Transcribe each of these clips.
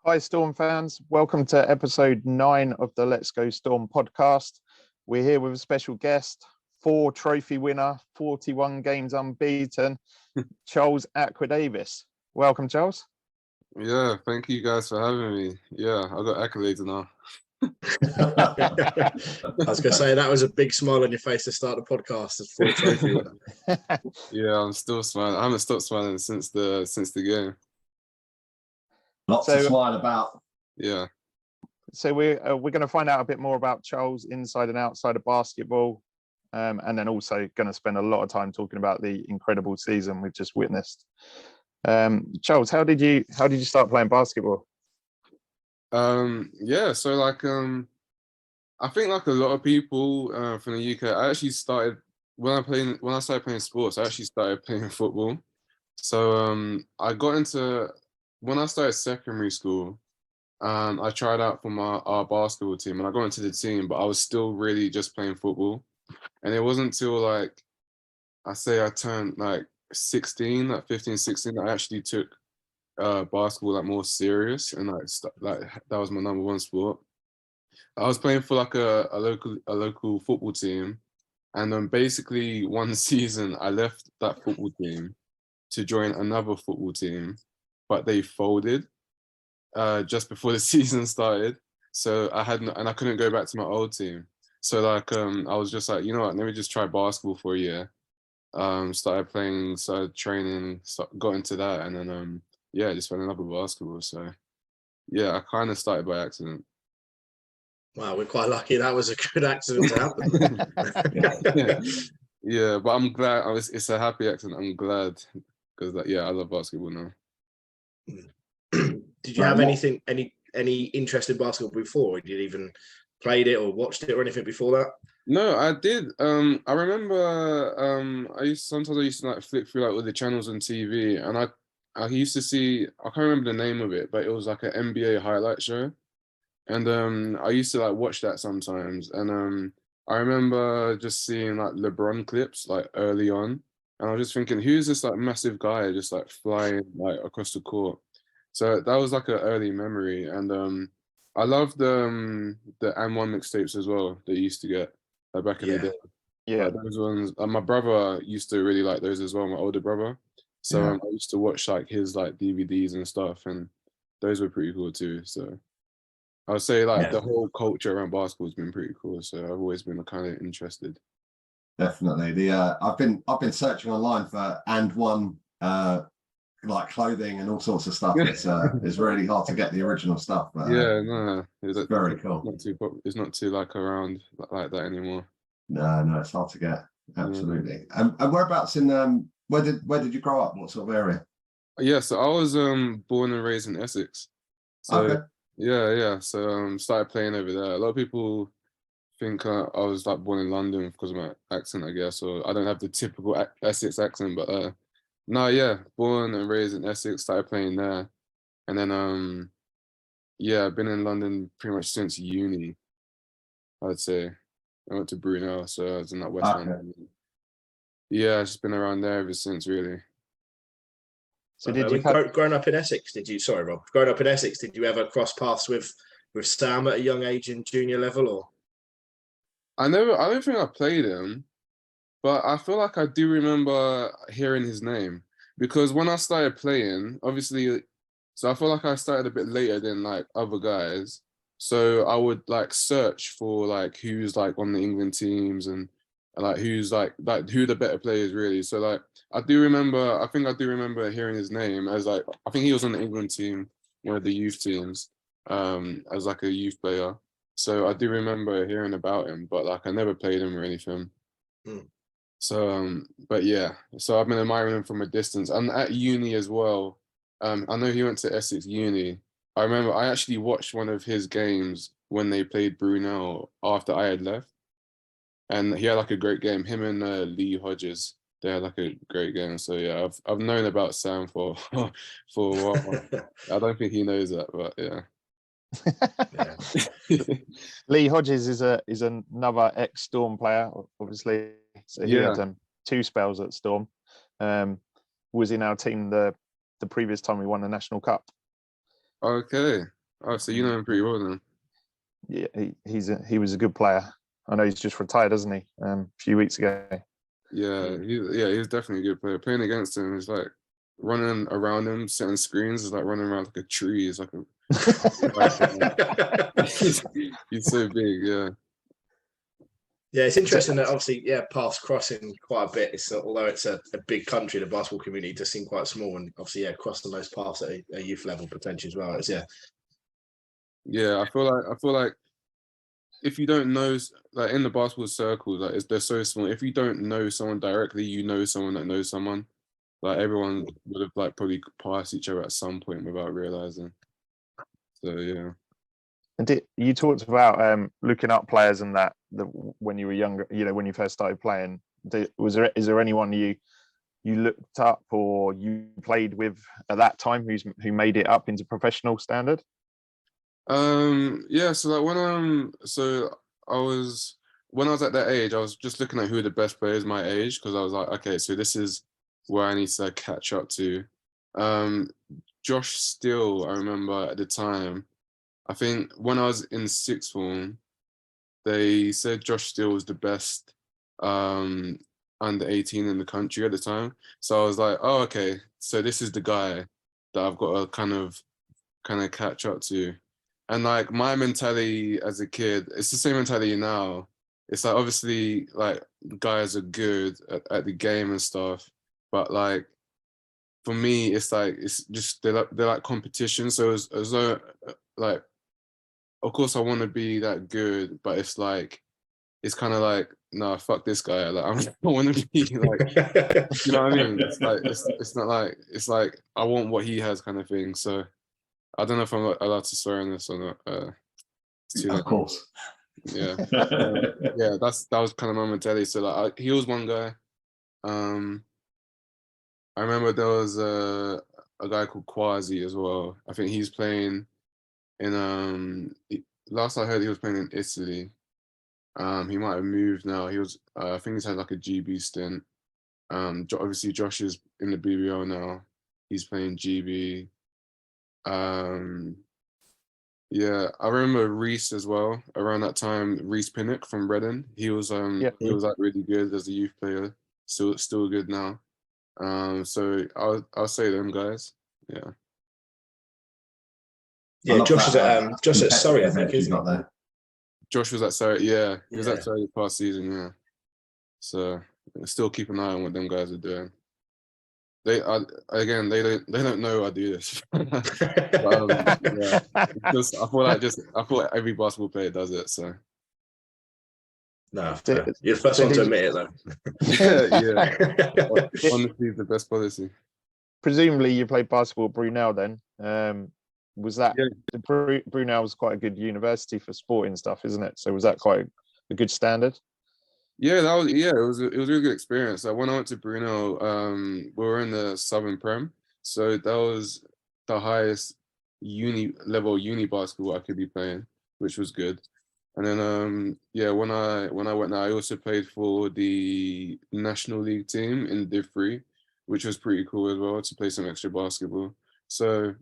Hi, Storm fans. Welcome to episode 9 of the Let's Go Storm podcast. We're here with a special guest, 4 trophy winner, 41 games unbeaten, Charles Acquah-Davis. Welcome, Charles. Yeah, thank you guys for having me. Yeah, I got accolades now. I was going to say, that was a big smile on your face to start the podcast as 4 trophy winner. Yeah, I'm still smiling. I haven't stopped smiling since the game. Lots to smile about. Yeah. So we're going to find out a bit more about Charles inside and outside of basketball, and then also going to spend a lot of time talking about the incredible season we've just witnessed. Charles, how did you start playing basketball? Yeah, so I think like a lot of people from the UK, I actually started when I started playing sports. I actually started playing football. So I got into when I started secondary school. I tried out for our basketball team, and I got into the team, but I was still really just playing football. And it wasn't until I turned 16, 15, 16, that I actually took basketball more serious, and that was my number one sport. I was playing for a local football team, and then basically one season I left that football team to join another football team, but they folded just before the season started. So I couldn't go back to my old team. So I was just you know what, let me just try basketball for a year. Started playing, started training, got into that, and then just fell in love with basketball. So yeah, I kind of started by accident. Wow, we're quite lucky that was a good accident to happen. Yeah, but I'm glad. It's a happy accident. I'm glad because I love basketball now. Did you have any interest in basketball before? Did you even played it or watched it or anything before that? No, I did. I remember I used to flick through all the channels on TV, and I used to see, I can't remember the name of it, but it was an NBA highlight show. And I used to watch that sometimes. And I remember just seeing LeBron clips early on. And I was just thinking, who's this massive guy just flying across the court? So that was an early memory. And I loved the M1 mixtapes as well that you used to get back in the day. Yeah. Those ones. My brother used to really like those as well, my older brother. So I used to watch his DVDs and stuff, and those were pretty cool too. So I would say the whole culture around basketball has been pretty cool. So I've always been kind of interested. Definitely. I've been searching online for and one clothing and all sorts of stuff. It's really hard to get the original stuff. But, it's very cool. It's not too around like that anymore. No, it's hard to get. Absolutely. And whereabouts in where did you grow up? What sort of area? Yeah, so I was born and raised in Essex. So okay. Yeah. So started playing over there. A lot of people think I was born in London because of my accent, I guess, or I don't have the typical Essex accent, but no, born and raised in Essex, started playing there. And then I've been in London pretty much since uni, I'd say. I went to Brunel, so I was in West London. Yeah, I've just been around there ever since, really. So growing up in Essex, growing up in Essex, did you ever cross paths with Sam at a young age in junior level, or? I don't think I played him, but I feel like I do remember hearing his name, because when I started playing, obviously, so I feel like I started a bit later than other guys. So I would search for who's on the England teams and who's who the better players really. So I think I do remember hearing his name as I think he was on the England team, one of the youth teams, as a youth player. So I do remember hearing about him, but I never played him or anything. So but yeah, so I've been admiring him from a distance. And at uni as well, I know he went to Essex Uni. I remember I actually watched one of his games when they played Brunel after I had left. And he had a great game. Him and Lee Hodges, they had a great game. So yeah, I've known about Sam for a while. I don't think he knows that, but yeah. Lee Hodges is another ex-Storm player, obviously. So he had 2 spells at Storm. Was in our team the previous time we won the National Cup. Okay. Oh, so you know him pretty well then. Yeah, he was a good player. I know he's just retired, hasn't he? A few weeks ago. Yeah, he's definitely a good player. Playing against him is like running around him, setting screens is like running around like a tree. It's like he's so big, yeah. Yeah, it's interesting that obviously, paths crossing quite a bit. It's although it's a big country, the basketball community does seem quite small, and obviously, crossing those paths at a youth level potentially as well. It's, Yeah, I feel like if you don't know, like in the basketball circles, like they're so small. If you don't know someone directly, you know someone that knows someone. Like everyone would have like probably passed each other at some point without realizing. So yeah. And you talked about looking up players and that when you were younger, when you first started playing. Is there anyone you looked up or you played with at that time who made it up into professional standard? Yeah, so like when I was at that age, I was just looking at who the best players my age, because I was like, okay, so this is where I need to catch up to. Josh Steele, I remember at the time, I think when I was in sixth form, they said Josh Steele was the best under 18 in the country at the time. So I was like, oh, okay, so this is the guy that I've got to kind of catch up to. And like my mentality as a kid, it's the same mentality now. It's like obviously like guys are good at the game and stuff, but like for me, it's like it's just they're like competition. So as though like, of course I want to be that good, but it's like it's kind of like, no, fuck this guy. Like I want to be like, you know what I mean? It's like it's not like it's like I want what he has kind of thing. So I don't know if I'm allowed to swear on this or not. Of course. Yeah. Yeah, that was kind of my mentality. So like he was one guy. I remember there was a guy called Quasi as well. I think he's playing in last I heard he was playing in Italy. He might have moved now. He was I think he's had like a GB stint. Obviously Josh is in the BBL now. He's playing GB. Yeah, I remember Reese as well. Around that time, Reese Pinnock from Reading. He was he was like really good as a youth player. Still good now. So I'll say them guys. Yeah. Yeah, Josh is at Surrey, I think, isn't he? There. Josh was at Surrey. Yeah, he was at Surrey past season. Yeah. So still keep an eye on what them guys are doing. They don't know I do this. But, yeah, I feel like every basketball player does it. So no, you're the first one to admit it, though. yeah. Honestly, the best policy. Presumably, you played basketball at Brunel then. Was that Brunel was quite a good university for sporting stuff, isn't it? So was that quite a good standard? Yeah, it was a really good experience. Like when I went to Brunel, we were in the Southern Prem, so that was the highest uni basketball I could be playing, which was good. And then when I went there, I also played for the National League team in Div 3, which was pretty cool as well to play some extra basketball. So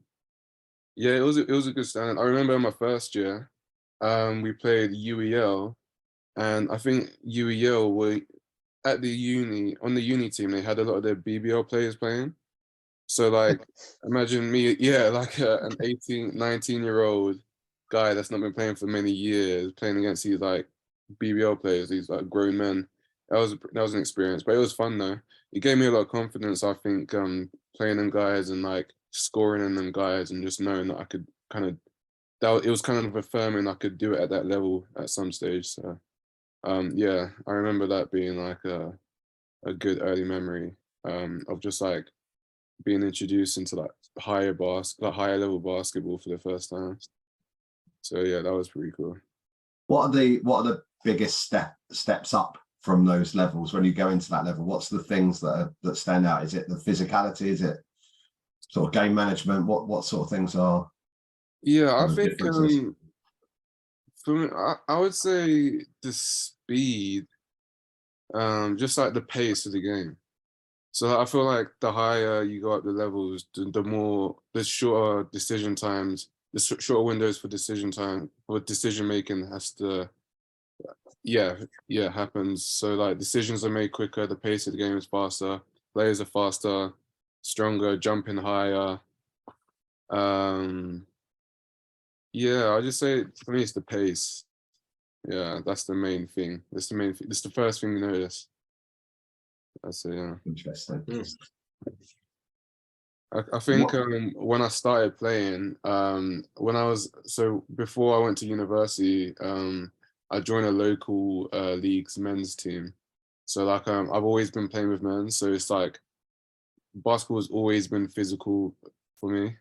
yeah, it was a good standard. I remember my first year, we played UEL. And I think UEL were at the on the uni team, they had a lot of their BBL players playing. So like, imagine me, like an 18, 19-year-old guy that's not been playing for many years, playing against these like BBL players, these like grown men. That was an experience, but it was fun though. It gave me a lot of confidence, I think, playing them guys and like scoring in them guys and just knowing that I could it was kind of affirming I could do it at that level at some stage. So. Yeah, I remember that being like a good early memory of just like being introduced into like higher level basketball for the first time. So yeah, that was pretty cool. What are the biggest steps up from those levels when you go into that level? What's the things that stand out? Is it the physicality? Is it sort of game management? What sort of things are? Yeah, I think for me, I would say the speed, just like the pace of the game. So I feel like the higher you go up the levels, the shorter decision times the shorter windows for decision making has to, happens. So like decisions are made quicker, the pace of the game is faster, players are faster, stronger, jumping higher. I just say for me it's the pace. Yeah, that's the main thing. That's the first thing you notice. I say, yeah. Interesting. I think when I started playing, before I went to university, I joined a local league's men's team. So like I've always been playing with men, so it's like basketball has always been physical for me,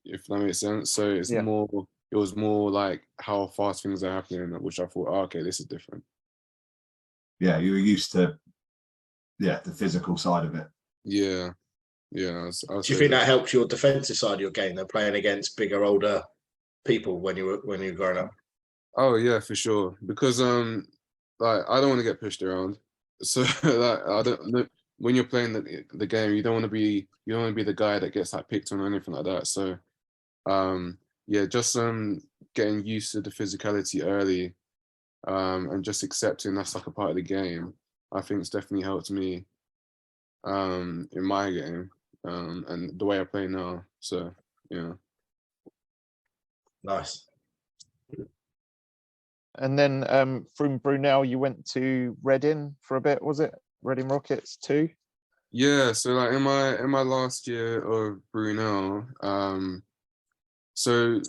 if that makes sense. So it was more like how fast things are happening, which I thought, okay, this is different. Yeah, you were used to the physical side of it. Yeah. Do you think that helps your defensive side of your game? They're playing against bigger, older people when you were growing up. Oh yeah, for sure. Because like I don't want to get pushed around. So like I don't. When you're playing the game, you don't want to be the guy that gets like picked on or anything like that. So just getting used to the physicality early, and just accepting that's like a part of the game. I think it's definitely helped me in my game. And the way I play now. So, yeah. Nice. And then from Brunel, you went to Reading for a bit, was it? Reading Rockets too? Yeah, so like in my last year of Brunel, so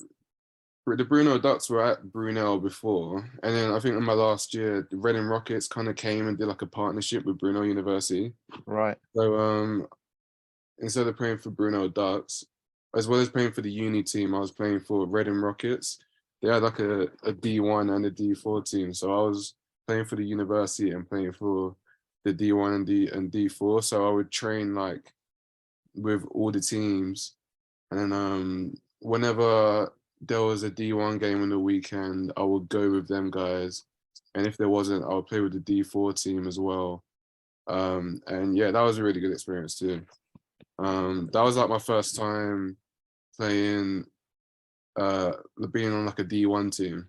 the Brunel Ducks were at Brunel before, and then I think in my last year, the Reading Rockets kind of came and did like a partnership with Brunel University. Right. So instead of playing for Brunel Ducks, as well as playing for the uni team, I was playing for Reading Rockets. They had like a D1 and a D4 team. So I was playing for the university and playing for the D1 and D4. So I would train like with all the teams. And then whenever there was a D1 game on the weekend, I would go with them guys. And if there wasn't, I would play with the D4 team as well. And yeah, that was a really good experience too. That was like my first time playing, being on like a D1 team.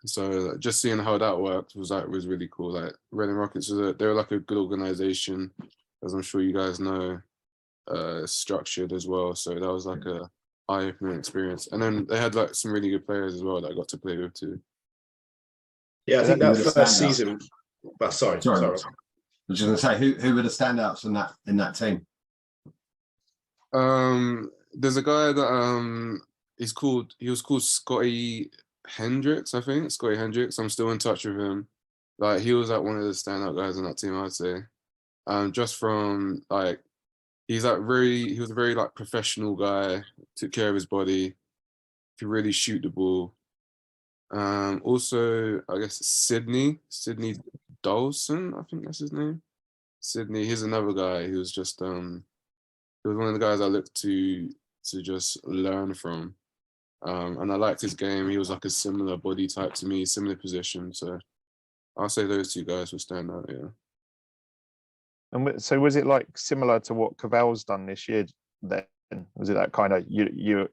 So just seeing how that worked was really cool. Like Reading Rockets they were like a good organization, as I'm sure you guys know, structured as well. So that was like a eye-opening experience. And then they had like some really good players as well that I got to play with too. Yeah, I think that first season. Well, sorry. I was just gonna say, who were the standouts in that team? There's a guy that he was called Scotty Hendricks, I think. Scotty Hendricks. I'm still in touch with him. Like he was like one of the standout guys in that team, I'd say. Just from like he was a very like professional guy, took care of his body, could really shoot the ball. Also I guess Sydney Dawson, I think that's his name. Sydney, he's another guy who was just he was one of the guys I looked to just learn from. And I liked his game. He was like a similar body type to me, similar position. So I'll say those two guys will stand out, yeah. And so was it like similar to what Caval's done this year then? Was it that kind of you're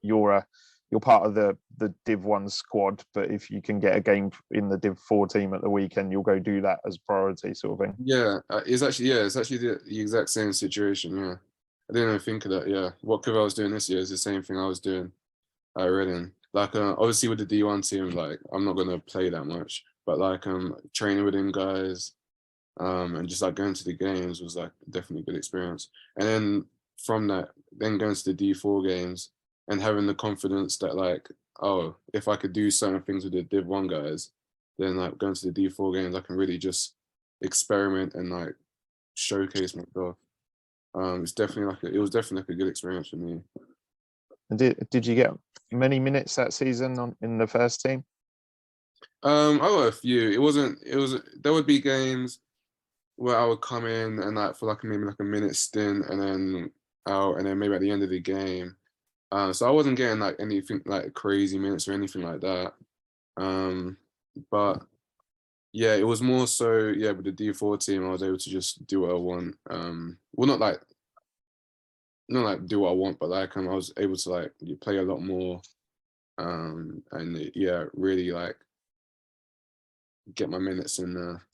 part of the Div 1 squad, but if you can get a game in the Div 4 team at the weekend, you'll go do that as priority sort of thing? Yeah, it's actually the exact same situation, yeah. I didn't even think of that, yeah. What Caval was doing this year is the same thing I was doing at Reading. Like, obviously with the D1 team, like, I'm not going to play that much, but like, training with him guys, and just like going to the games was like definitely a good experience. And then from that, then going to the D4 games and having the confidence that like, oh, if I could do certain things with the Div 1 guys, then like going to the D4 games, I can really just experiment and like showcase myself. It was definitely like a good experience for me. And did you get many minutes that season in the first team? I got a few. There would be games where I would come in and like for like maybe like a minute stint and then out, and then maybe at the end of the game. So I wasn't getting like anything like crazy minutes or anything like that. But yeah, it was more so, yeah, with the D4 team, I was able to just do what I want. Well, not like do what I want, but like I was able to like play a lot more and yeah, really like get my minutes in there.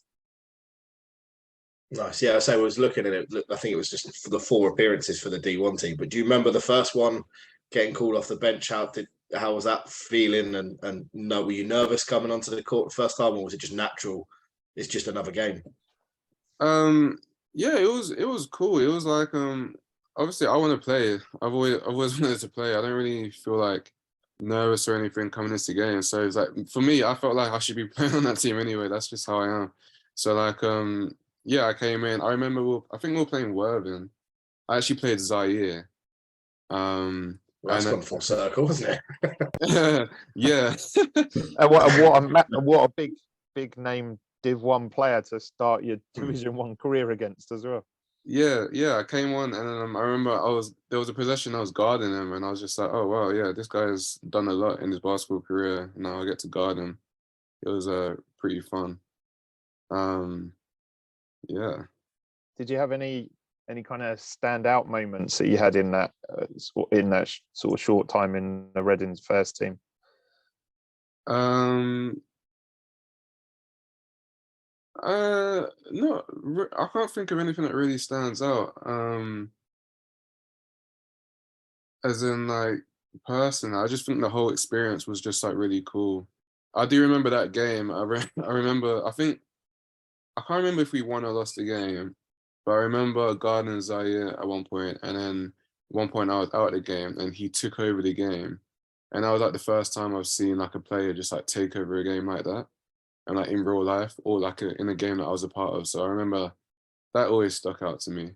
Nice. Yeah, so I was looking at it. I think it was just for the 4 appearances for the D1 team. But do you remember the first one getting called off the bench? How was that feeling? And no, were you nervous coming onto the court the first time, or was it just natural? It's just another game. Yeah, it was cool. It was like obviously I want to play. I've always wanted to play. I don't really feel like nervous or anything coming into the game. So it's like for me, I felt like I should be playing on that team anyway. That's just how I am. So like yeah, I came in. I remember I think we were playing Worthing. I actually played Zaire. Well, that's gone full circle, hasn't it? Yeah. What a big name Div 1 player to start your Division 1 career against as well. Yeah, I came on, and then I remember there was a possession I was guarding him, and I was just like, oh wow, yeah, this guy's done a lot in his basketball career. Now I get to guard him. It was pretty fun. Yeah. Did you have any kind of standout moments that you had in that sort of short time in the Reading's first team? No, I can't think of anything that really stands out. As in like person, I just think the whole experience was just like really cool. I do remember that game. I remember. I can't remember if we won or lost the game, but I remember guarding Zaire at one point, and then at one point I was out of the game, and he took over the game, and that was like the first time I've seen like a player just like take over a game like that. And like in real life, or like in a game that I was a part of. So I remember that always stuck out to me.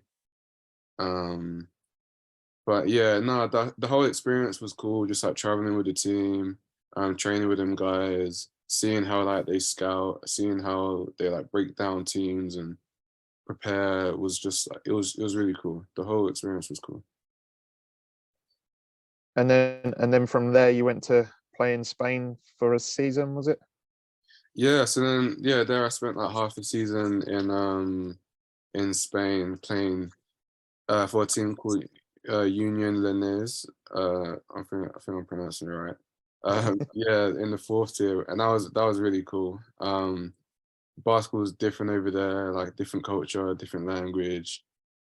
But yeah, no, the whole experience was cool. Just like traveling with the team, training with them guys, seeing how like they scout, seeing how they like break down teams and prepare was just like it was really cool. The whole experience was cool. And then from there you went to play in Spain for a season, was it? Yeah, so then there I spent like half the season in Spain playing for a team called Union Lenes. I think I'm pronouncing it right. Yeah, in the 4th tier, and that was really cool. Basketball is different over there, like different culture, different language,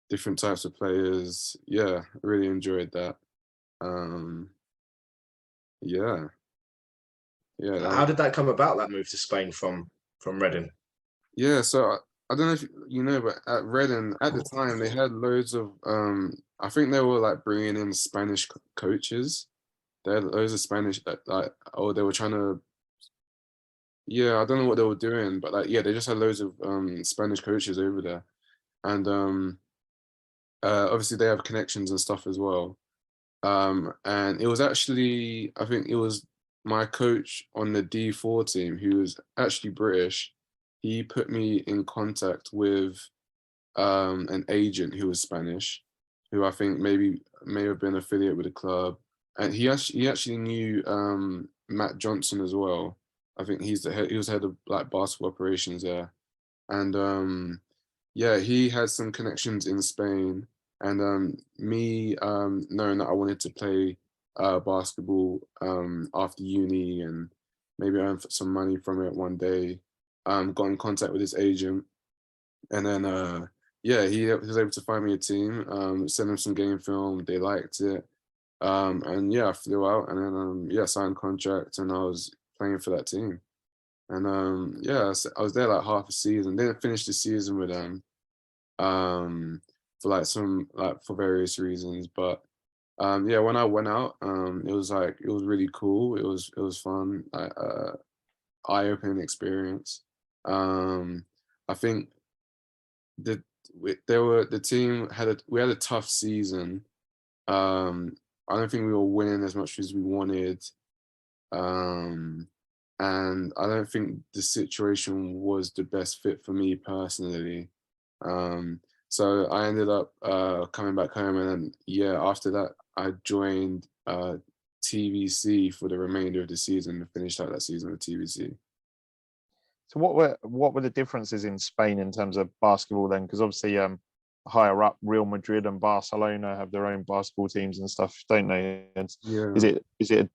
different types of players. Yeah, really enjoyed that. Yeah. How did that come about? That move to Spain from Reading? Yeah, so I don't know if you know, but at Reading at the time they had loads of I think they were like bringing in Spanish coaches. They had loads of Spanish that like they were trying to. Yeah, I don't know what they were doing, but like yeah, they just had loads of Spanish coaches over there, and obviously they have connections and stuff as well. And it was actually I think it was my coach on the D4 team who was actually British. He put me in contact with an agent who was Spanish, who I think may have been affiliate with the club, and he actually knew Matt Johnson as well. I think he was head of like basketball operations there, and yeah, he had some connections in Spain, and me knowing that I wanted to play basketball after uni and maybe earn some money from it one day, got in contact with his agent, and then yeah, he was able to find me a team, send them some game film, they liked it, and yeah, I flew out and then yeah, signed contract and I was playing for that team. And yeah, I was there like half a season. Didn't finish the season with them, for like for various reasons. But yeah, when I went out, it was really cool. It was fun, eye-opening experience. I think the team we had a tough season. I don't think we were winning as much as we wanted. And I don't think the situation was the best fit for me personally. So I ended up coming back home, and then yeah, after that I joined TVC for the remainder of the season and finished out that season with TVC. So what were the differences in Spain in terms of basketball then? Because obviously higher up, Real Madrid and Barcelona have their own basketball teams and stuff, don't they? And Yeah. is it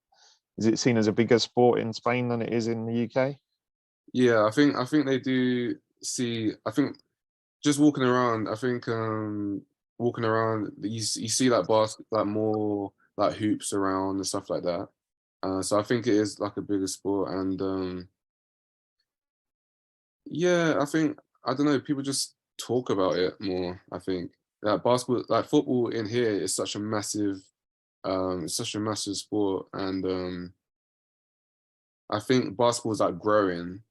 is it seen as a bigger sport in Spain than it is in the UK? Yeah, I think they do see. I think just walking around. I think walking around, you see like like more like hoops around and stuff like that. So I think it is like a bigger sport, and yeah, I don't know. People just talk about it more. I think like basketball, like football in here is such a massive, it's such a massive sport, and I think basketball is like growing.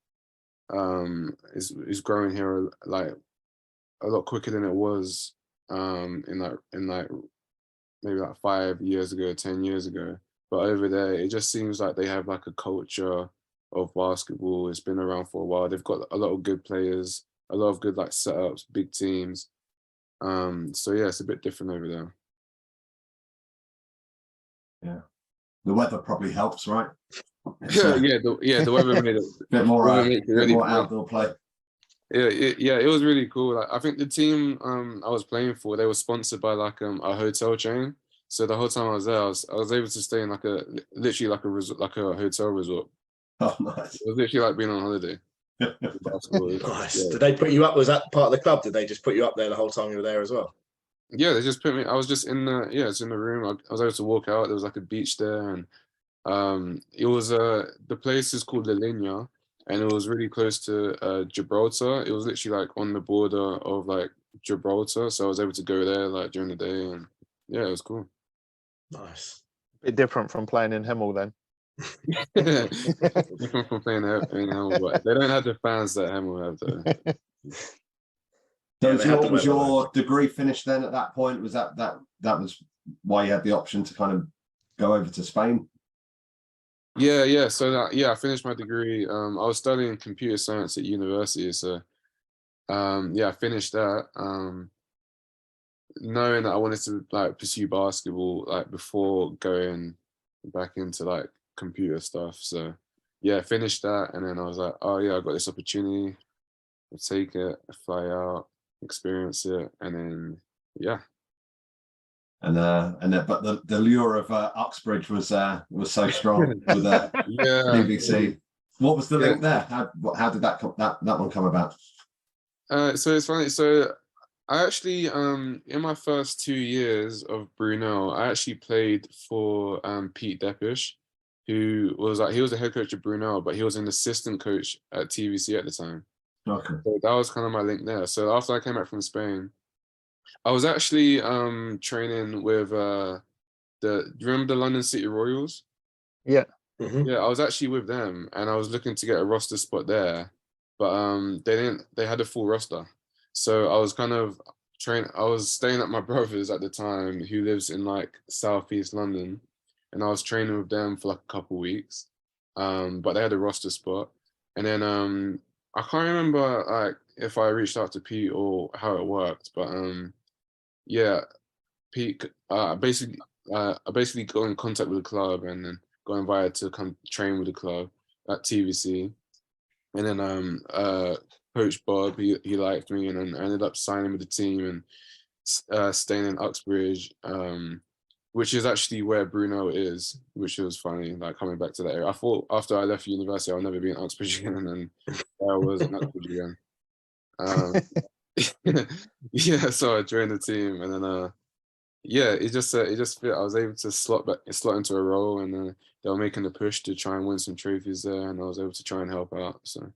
Is growing here like a lot quicker than it was in like maybe like 5 years ago, 10 years ago. But over there, it just seems like they have like a culture of basketball. It's been around for a while. They've got a lot of good players, a lot of good like setups, big teams. So yeah, it's a bit different over there. Yeah, the weather probably helps, right? The weather made it a bit more, really more outdoor play. Yeah, it was really cool. Like I think the team I was playing for, they were sponsored by like a hotel chain. So the whole time I was there, I was able to stay in like literally like a resort, like a hotel resort. Oh, nice. It was literally like being on holiday. Nice. Yeah. Did they put you up? Was that part of the club? Did they just put you up there the whole time you were there as well? Yeah, they just put me. I was just in the it's in the room. I was able to walk out. There was like a beach there, and it was the place is called La Linea, and it was really close to Gibraltar. It was literally like on the border of like Gibraltar, so I was able to go there like during the day, and yeah, it was cool. Nice. A bit different from playing in Hemel then. Different from playing in Hemel, but they don't have the fans that Hemel have though. So was your degree finished then at that point? Was that was why you had the option to kind of go over to Spain? Yeah. So I finished my degree. I was studying computer science at university, so I finished that. Knowing that I wanted to like pursue basketball like before going back into like computer stuff. So yeah, finished that, and then I was like, oh yeah, I got this opportunity. I'll take it, fly out, experience it, and then yeah. But the lure of Uxbridge was so strong with BBC. What was the link there? How did that one come about? So it's funny. So I actually in my first 2 years of Brunel, I actually played for Pete Depish, who was he was the head coach of Brunel, but he was an assistant coach at TVC at the time. Okay. So that was kind of my link there. So after I came back from Spain, I was actually training with do you remember the London City Royals? Yeah. Mm-hmm. Yeah, I was actually with them, and I was looking to get a roster spot there, but they had a full roster. So I was kind of I was staying at my brother's at the time, who lives in like southeast London, and I was training with them for like a couple weeks. But they had a roster spot, and then I can't remember like if I reached out to Pete or how it worked, but yeah, Pete I basically got in contact with the club and then got invited to come train with the club at TVC, and then Coach Bob, he liked me, and then I ended up signing with the team and staying in Uxbridge, which is actually where Brunel is, which was funny, like coming back to that area. I thought after I left university I'll never be in Uxbridge again, and then there I was in Uxbridge again. Yeah, so I joined the team, and then yeah, it just fit. I was able to slot into a role, and they were making the push to try and win some trophies there, and I was able to try and help out. So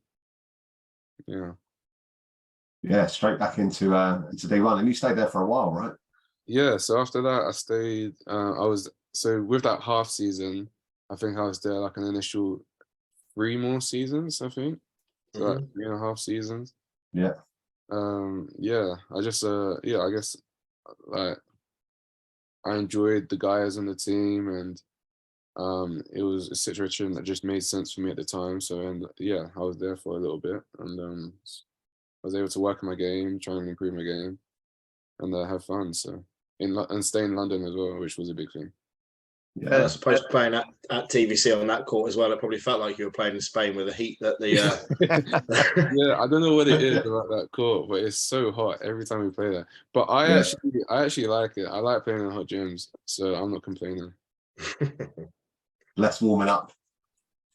yeah, straight back into D1, and you stayed there for a while, right? Yeah, so after that I stayed. So with that half season, I think I was there like an initial 3 more seasons, I think. So like 3.5 seasons. Yeah. I just I guess like I enjoyed the guys on the team, and it was a situation that just made sense for me at the time. So I was there for a little bit, and I was able to work on my game, try and improve my game, and have fun. So and stay in London as well, which was a big thing. Yeah, I suppose playing at TVC on that court as well, it probably felt like you were playing in Spain with the heat that the. Yeah, I don't know what it is about that court, but it's so hot every time we play there. But I actually like it. I like playing in hot gyms, so I'm not complaining. less warming up.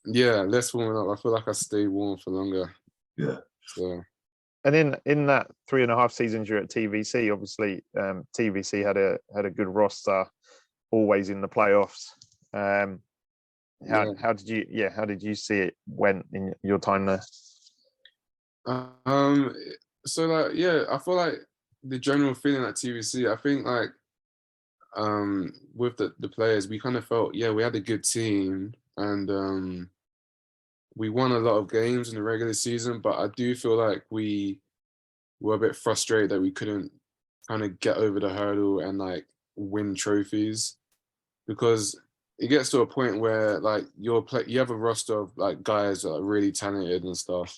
Yeah, less warming up. I feel like I stayed warm for longer. Yeah. So. And in that 3.5 seasons you're at TVC, obviously TVC had a good roster, always in the playoffs. How did you see it went in your time there? So like, yeah, I feel like the general feeling at TVC, I think like with the players, we kind of felt, yeah, we had a good team, and we won a lot of games in the regular season, but I do feel like we were a bit frustrated that we couldn't kind of get over the hurdle and like win trophies, because it gets to a point where like you have a roster of like guys that are really talented and stuff,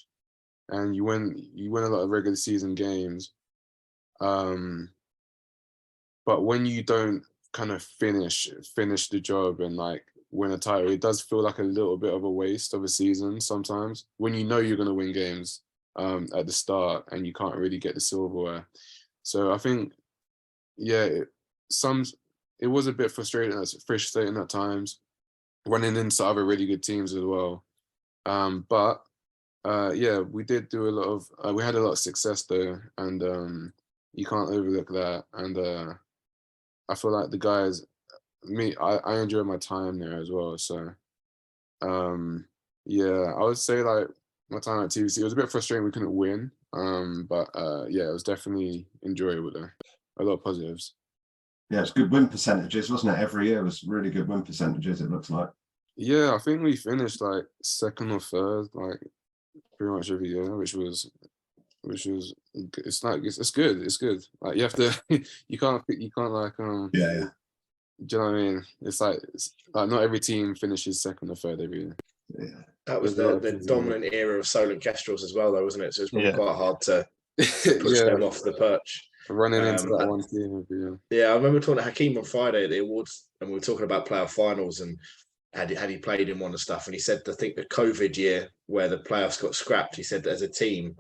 and you win a lot of regular season games, but when you don't kind of finish the job and like win a title, it does feel like a little bit of a waste of a season sometimes, when you know you're going to win games at the start and you can't really get the silverware. So I think, yeah, it was a bit frustrating at times, running into other really good teams as well. But yeah, we did do a lot of, we had a lot of success though, and you can't overlook that. And I feel like the guys, I enjoyed my time there as well. So yeah, I would say like my time at TVC, it was a bit frustrating we couldn't win, but yeah, it was definitely enjoyable there. A lot of positives. Yeah, it's good win percentages, wasn't it? Every year was really good win percentages, it looks like. Yeah, I think we finished like second or third, like pretty much every year, which was it's like it's good. Like you have to you can't like Yeah. do you know what I mean? It's like not every team finishes second or third every year. Yeah. That was the dominant era of Solent Kestrels as well, though, wasn't it? So it's probably quite hard to push them off the perch. Running into that one team every year. Yeah, I remember talking to Hakeem on Friday at the awards, and we were talking about playoff finals and had he played in one and stuff. And he said, I think the COVID year where the playoffs got scrapped, he said that as a team,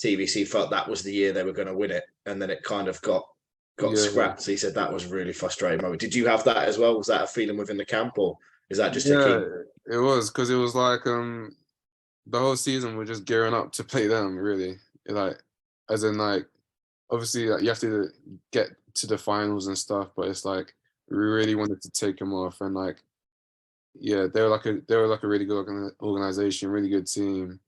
TVC felt that was the year they were going to win it, and then it kind of got scrapped. So he said that was really frustrating moment. Did you have that as well? Was that a feeling within the camp, or is that just Hakeem? It was, because it was like the whole season we're just gearing up to play them, really. Like, as in like, obviously like, you have to get to the finals and stuff, but it's like we really wanted to take them off, and like, yeah, they were like a really good organization, really good team.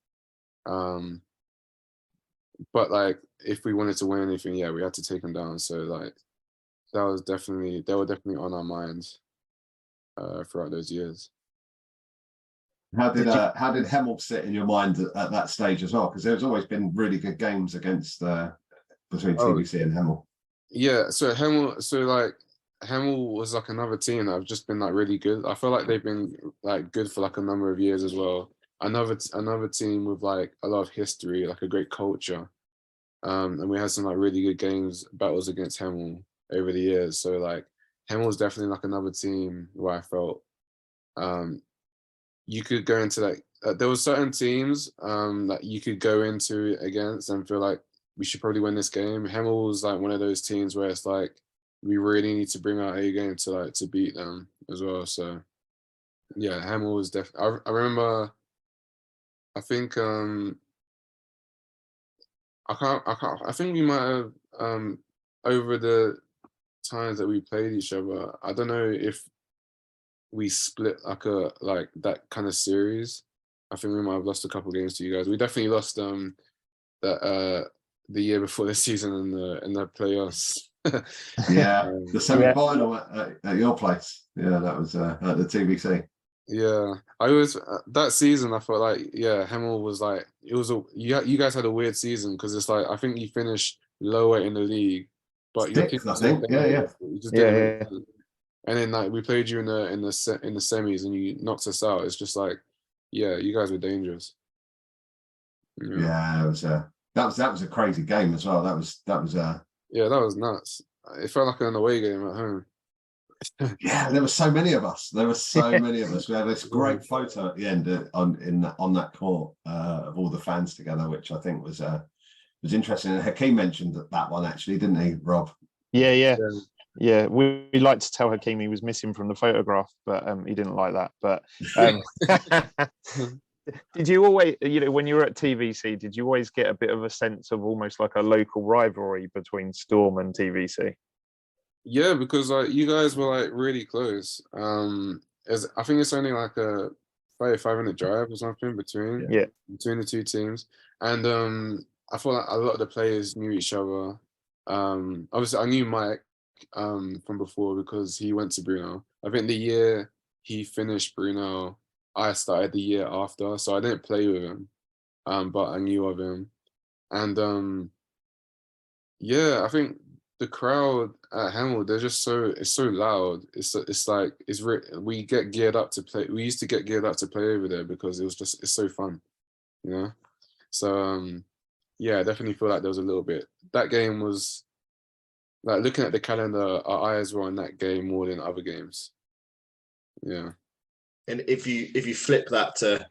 But like, if we wanted to win anything, yeah, we had to take them down. So like, they were definitely on our minds throughout those years. How did Hemel sit in your mind at that stage as well? Because there's always been really good games against between TVC and Hemel. Yeah, so Hemel was like another team that have just been like really good. I feel like they've been like good for like a number of years as well. Another team with like a lot of history, like a great culture. And we had some like really good battles against Hemel over the years. So like Hemel was definitely like another team where I felt you could go into like there were certain teams that you could go into against and feel like we should probably win this game. Hemel was like one of those teams where it's like we really need to bring our A game to beat them as well. So yeah, Hemel was definitely. I remember. I think I think we might have over the times that we played each other. I don't know if we split like that kind of series. I think we might have lost a couple games to you guys. We definitely lost that the year before the season in the playoffs. Yeah, the semi-final at your place. Yeah, that was at the TVC. Yeah, I was that season. I felt like Hemel was like you guys had a weird season because it's like I think you finished lower in the league, but your team, I think, yeah. And then like we played you in the semis and you knocked us out. It's just like, yeah, you guys were dangerous. Yeah, it was that was a crazy game as well. That was yeah, that was nuts. It felt like an away game at home. Yeah, there were so many of us. We had this great photo at the end on that court of all the fans together, which I think was interesting. And Hakeem mentioned that one actually, didn't he, Rob? Yeah. Yeah, we like to tell Hakeem he was missing from the photograph, but he didn't like that. But did you always, when you were at TVC, did you always get a bit of a sense of almost like a local rivalry between Storm and TVC? Yeah, because like you guys were like really close. I think it's only like a 5-minute drive or something between the two teams, and I feel like a lot of the players knew each other. Obviously, I knew Mike from before because he went to Brunel. I think the year he finished Brunel, I started the year after, so I didn't play with him, but I knew of him, and yeah, I think the crowd at Hemel, it's so loud. We get geared up to play. We used to get geared up to play over there because it's so fun, you know. So yeah, I definitely feel like there was a little bit. That game was like looking at the calendar, our eyes were on that game more than other games. Yeah. And if you flip that to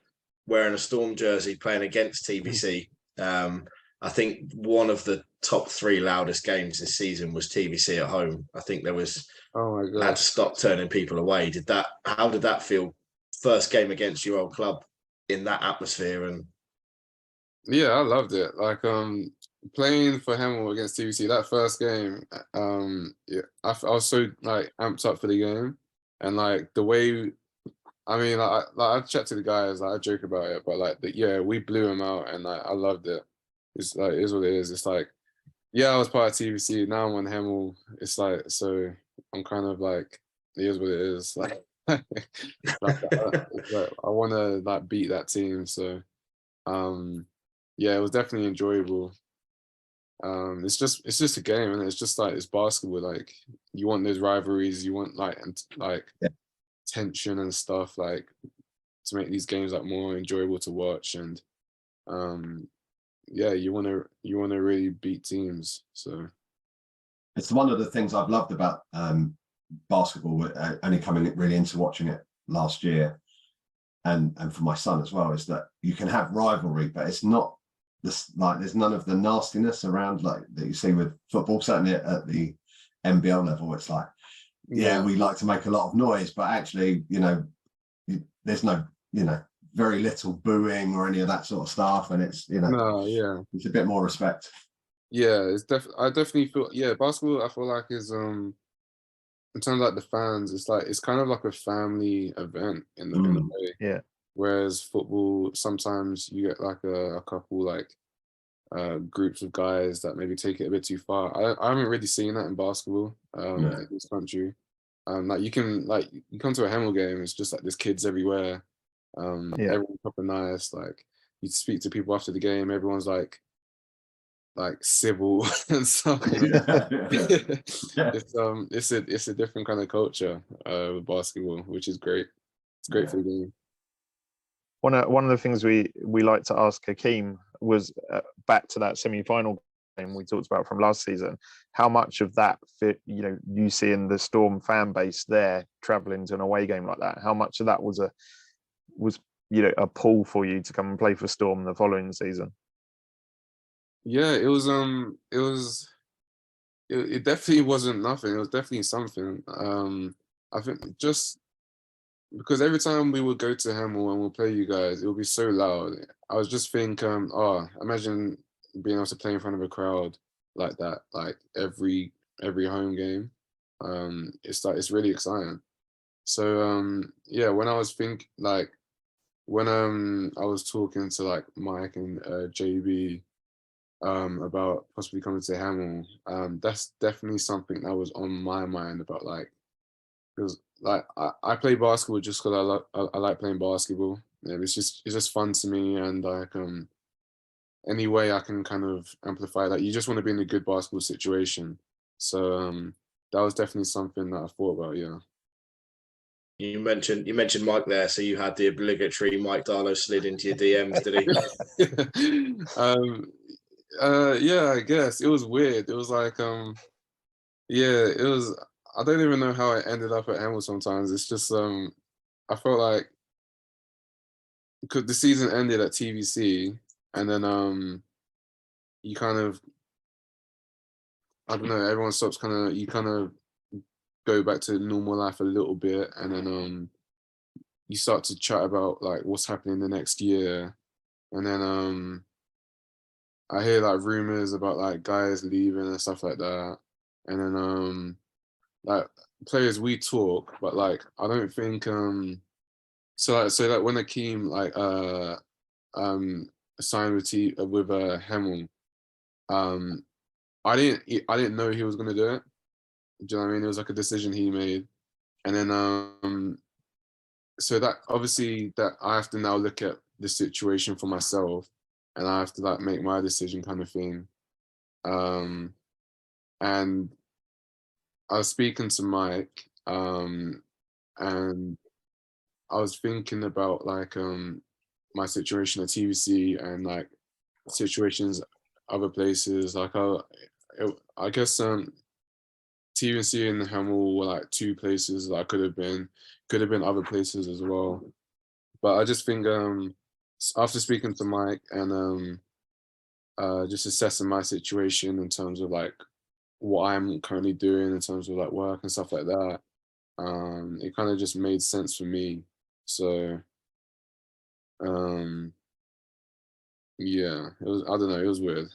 wearing a Storm jersey playing against TVC, I think one of the top 3 loudest games this season was TVC at home. I think there was had to stop turning people away. How did that feel? First game against your old club in that atmosphere, and yeah, I loved it. Like playing for Hemel against TVC, that first game, yeah, I was so like amped up for the game, and like the way, I mean, like I chat to the guys, like I joke about it, but like yeah, we blew them out, and like I loved it. It's like it is what it is. It's like, yeah, I was part of TVC. Now I'm on Hemel. It's like, so I'm kind of like, it is what it is. Like, I want to like beat that team. So, yeah, it was definitely enjoyable. It's just a game, and it's just like it's basketball. Like you want those rivalries, you want like tension and stuff, like to make these games like more enjoyable to watch, and yeah, you want to really beat teams. So it's one of the things I've loved about basketball, only coming really into watching it last year, and for my son as well, is that you can have rivalry, but it's not this, like there's none of the nastiness around like that you see with football. Certainly at the NBL level, it's like, yeah, we like to make a lot of noise, but actually, there's no, very little booing or any of that sort of stuff, and it's it's a bit more respect. Yeah, I definitely feel, yeah, basketball I feel like is in terms of like the fans, it's kind of like a family event in a way. Yeah. Whereas football, sometimes you get like a couple like groups of guys that maybe take it a bit too far. I haven't really seen that in basketball in this country. Like you come to a Hemel game, it's just like there's kids everywhere. Everyone's proper nice. Like you speak to people after the game, everyone's like civil and stuff. It's a different kind of culture with basketball, which is great. It's great for the game. One of the things we like to ask Hakeem was back to that semi-final game we talked about from last season. How much of that you see in the Storm fan base there traveling to an away game like that? How much of that was a pull for you to come and play for Storm the following season? Yeah, it definitely wasn't nothing. It was definitely something. I think just because every time we would go to Hemel and we'll play you guys, it would be so loud. I was just thinking, imagine being able to play in front of a crowd like that, like every home game. It's really exciting. So yeah, when I was I was talking to like Mike and JB about possibly coming to Hemel, that's definitely something that was on my mind about like, because like I play basketball just because I like playing basketball. Yeah, it's just fun to me, and like any way I can kind of amplify that. You just want to be in a good basketball situation. So that was definitely something that I thought about. Yeah. You mentioned Mike there, so you had the obligatory Mike Darlow slid into your DMs, did he? Yeah, I guess it was weird. It was like yeah, it was. I don't even know how I ended up at Hemel sometimes. It's just I felt like because the season ended at TVC, and then you kind of, I don't know, everyone stops you kind of go back to normal life a little bit, and then you start to chat about like what's happening the next year, and then I hear like rumors about like guys leaving and stuff like that, and then like players we talk, but like I don't think so like when Hakeem like signed with Hemel, I didn't know he was gonna do it. Do you know what I mean? It was like a decision he made, and then so that obviously that I have to now look at the situation for myself, and I have to like make my decision kind of thing. And I was speaking to Mike, and I was thinking about like my situation at TVC and like situations other places. Like I guess TVC and Hemel were like two places that I could have been other places as well. But I just think after speaking to Mike and just assessing my situation in terms of like what I'm currently doing in terms of like work and stuff like that, it kind of just made sense for me. So yeah, it was, I don't know, it was weird.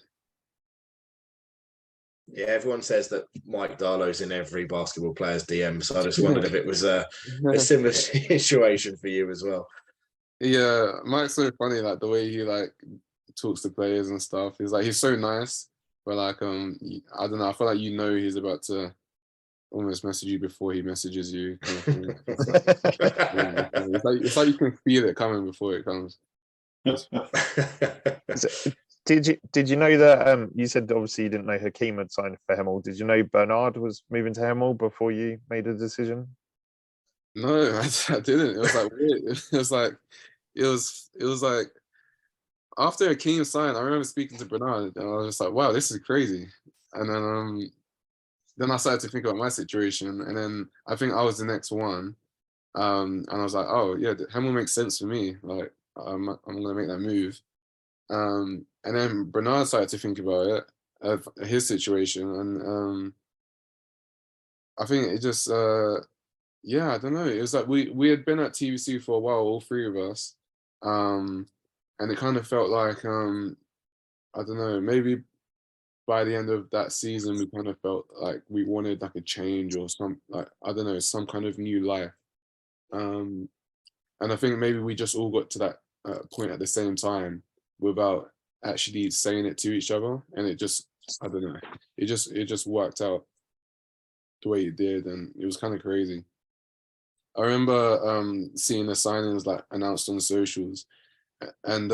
Yeah, everyone says that Mike Darlow's in every basketball player's DM, so I just wondered if it was a similar situation for you as well. Yeah, Mike's so funny, like the way he like talks to players and stuff. He's so nice, but like I don't know, I feel like he's about to almost message you before he messages you. Kind of thing. It's like you can feel it coming before it comes. Did you know that you said obviously you didn't know Hakeem had signed for Hemel? Did you know Bernard was moving to Hemel before you made a decision? No, I didn't. It was like weird. It was like after Hakeem signed, I remember speaking to Bernard and I was just like, wow, this is crazy. And then I started to think about my situation, and then I think I was the next one. And I was like, oh yeah, Hemel makes sense for me. Like I'm gonna make that move. And then Bernard started to think about it, of his situation, and I think it just yeah, I don't know. It was like we had been at TVC for a while, all three of us, and it kind of felt like I don't know, maybe by the end of that season, we kind of felt like we wanted like a change or some like I don't know, some kind of new life. And I think maybe we just all got to that point at the same time without actually saying it to each other, and it just I don't know, it just worked out the way it did, and it was kind of crazy. I remember seeing the signings like announced on the socials, and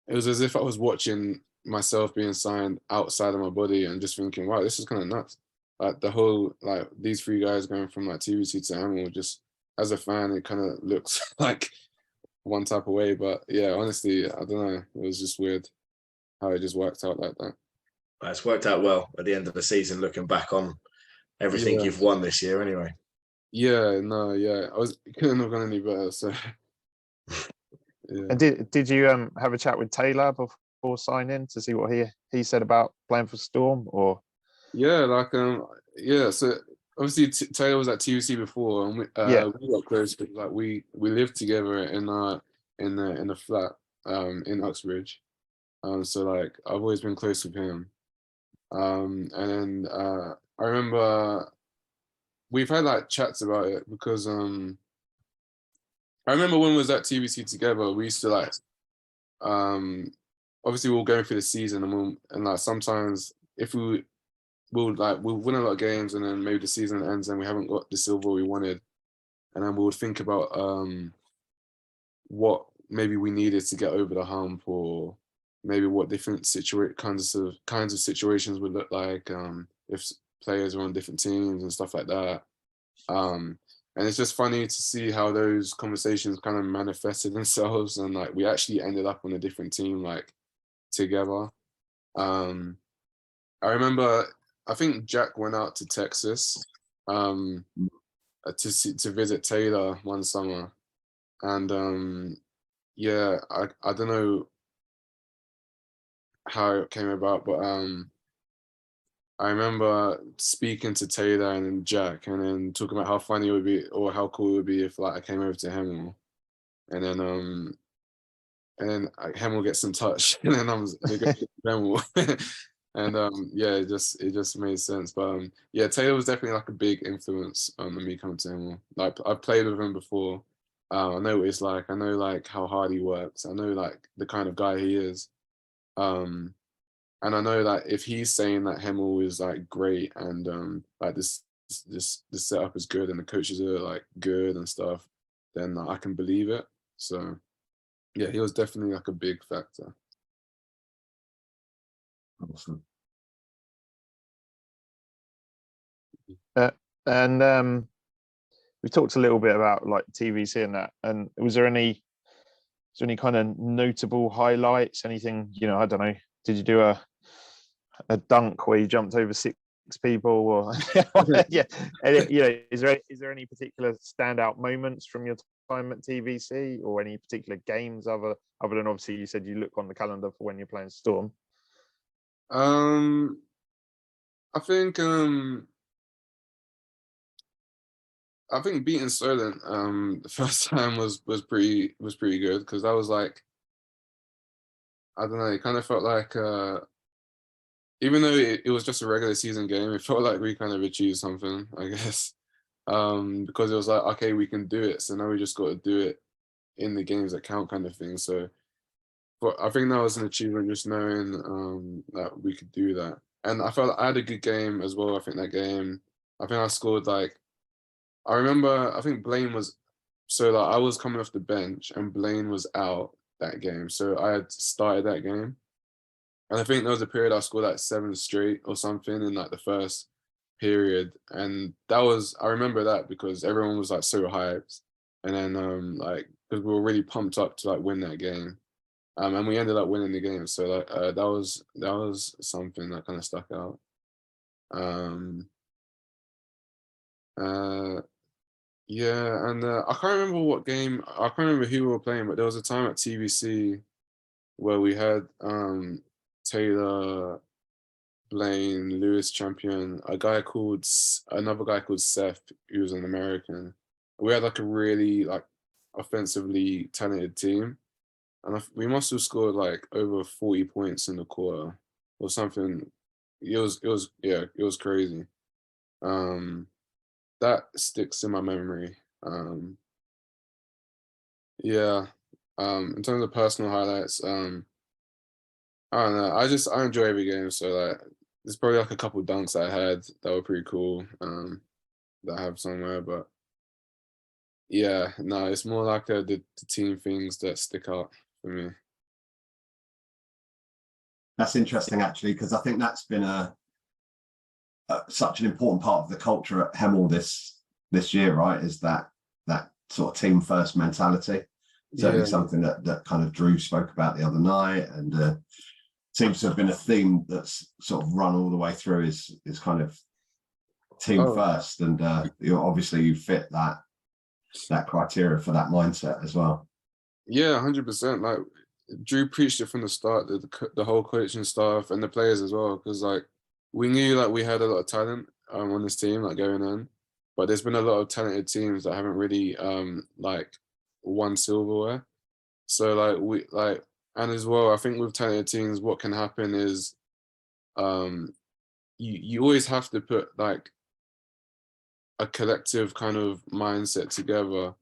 it was as if I was watching myself being signed outside of my body and just thinking, wow, this is kind of nuts. Like the whole like these three guys going from like TVC to Hemel, just as a fan, it kind of looks like one type of way. But yeah, honestly, I don't know. It was just weird how it just worked out like that. It's worked out well at the end of the season, looking back on everything you've won this year anyway. Yeah, no, yeah. It couldn't have gone any better. So yeah. And did you have a chat with Taylor before signing to see what he said about playing for Storm? Or Yeah, like yeah. So obviously Taylor was at TUC before, and we got close because like we lived together in the flat in Uxbridge. So like I've always been close with him. And then I remember we've had like chats about it because I remember when we was at TVC together, we used to like obviously we'll go through the season and like sometimes if we'll win a lot of games and then maybe the season ends and we haven't got the silver we wanted, and then we would think about what maybe we needed to get over the hump, or maybe what different kinds of situations would look like if players were on different teams and stuff like that. And it's just funny to see how those conversations kind of manifested themselves, and like we actually ended up on a different team like together. I remember I think Jack went out to Texas to visit Taylor one summer, and yeah, I don't know how it came about, but I remember speaking to Taylor and Jack, and then talking about how funny it would be, or how cool it would be if like I came over to Hemel, and then Hemel gets in touch, and then we go to Hemel, and yeah, it just made sense. But yeah, Taylor was definitely like a big influence on me coming to Hemel. Like I've played with him before. I know what it's like. I know like how hard he works. I know like the kind of guy he is. And I know that if he's saying that Hemel is like great and like this setup is good and the coaches are like good and stuff, then I can believe it. So yeah, he was definitely like a big factor. Awesome. And we talked a little bit about like TVC and that. And was there any kind of notable highlights? Anything, I don't know. Did you do a dunk where you jumped over six people, or yeah? Is there any particular standout moments from your time at TVC, or any particular games other than obviously you said you look on the calendar for when you're playing Storm? I think beating Solent the first time was pretty good, because that was like, I don't know, it kind of felt like even though it was just a regular season game, it felt like we kind of achieved something, I guess. Because it was like, okay, we can do it, so now we just got to do it in the games that count, kind of thing. So but I think that was an achievement, just knowing that we could do that. And I felt like I had a good game as well. I think I scored like, I remember, I think Blaine was, so like I was coming off the bench and Blaine was out that game. So I had started that game. And I think there was a period I scored like 7 straight or something in like the first period. And I remember that because everyone was like so hyped. And then like, because we were really pumped up to like win that game. And we ended up winning the game. So like that was something that kind of stuck out. Yeah, and I can't remember what game. I can't remember who we were playing, but there was a time at TVC where we had Taylor, Blaine, Lewis Champion, another guy called Seth, who was an American. We had like a really like offensively talented team, and we must have scored like over 40 points in the quarter or something. It was crazy. That sticks in my memory. Yeah. In terms of personal highlights, I don't know. I enjoy every game. So like, there's probably like a couple dunks I had that were pretty cool. That I have somewhere, but yeah, no, it's more like the team things that stick out for me. That's interesting, actually, because I think that's been such an important part of the culture at Hemel this year, right? Is that sort of team first mentality. Certainly something that kind of Drew spoke about the other night, and seems to have been a theme that's sort of run all the way through is kind of team first, and obviously you fit that criteria for that mindset as well. Yeah, 100%. Like Drew preached it from the start, the whole coaching staff and the players as well, because like we knew like we had a lot of talent on this team like going in, but there's been a lot of talented teams that haven't really like won silverware. So like and as well, I think with talented teams, what can happen is you always have to put like a collective kind of mindset together.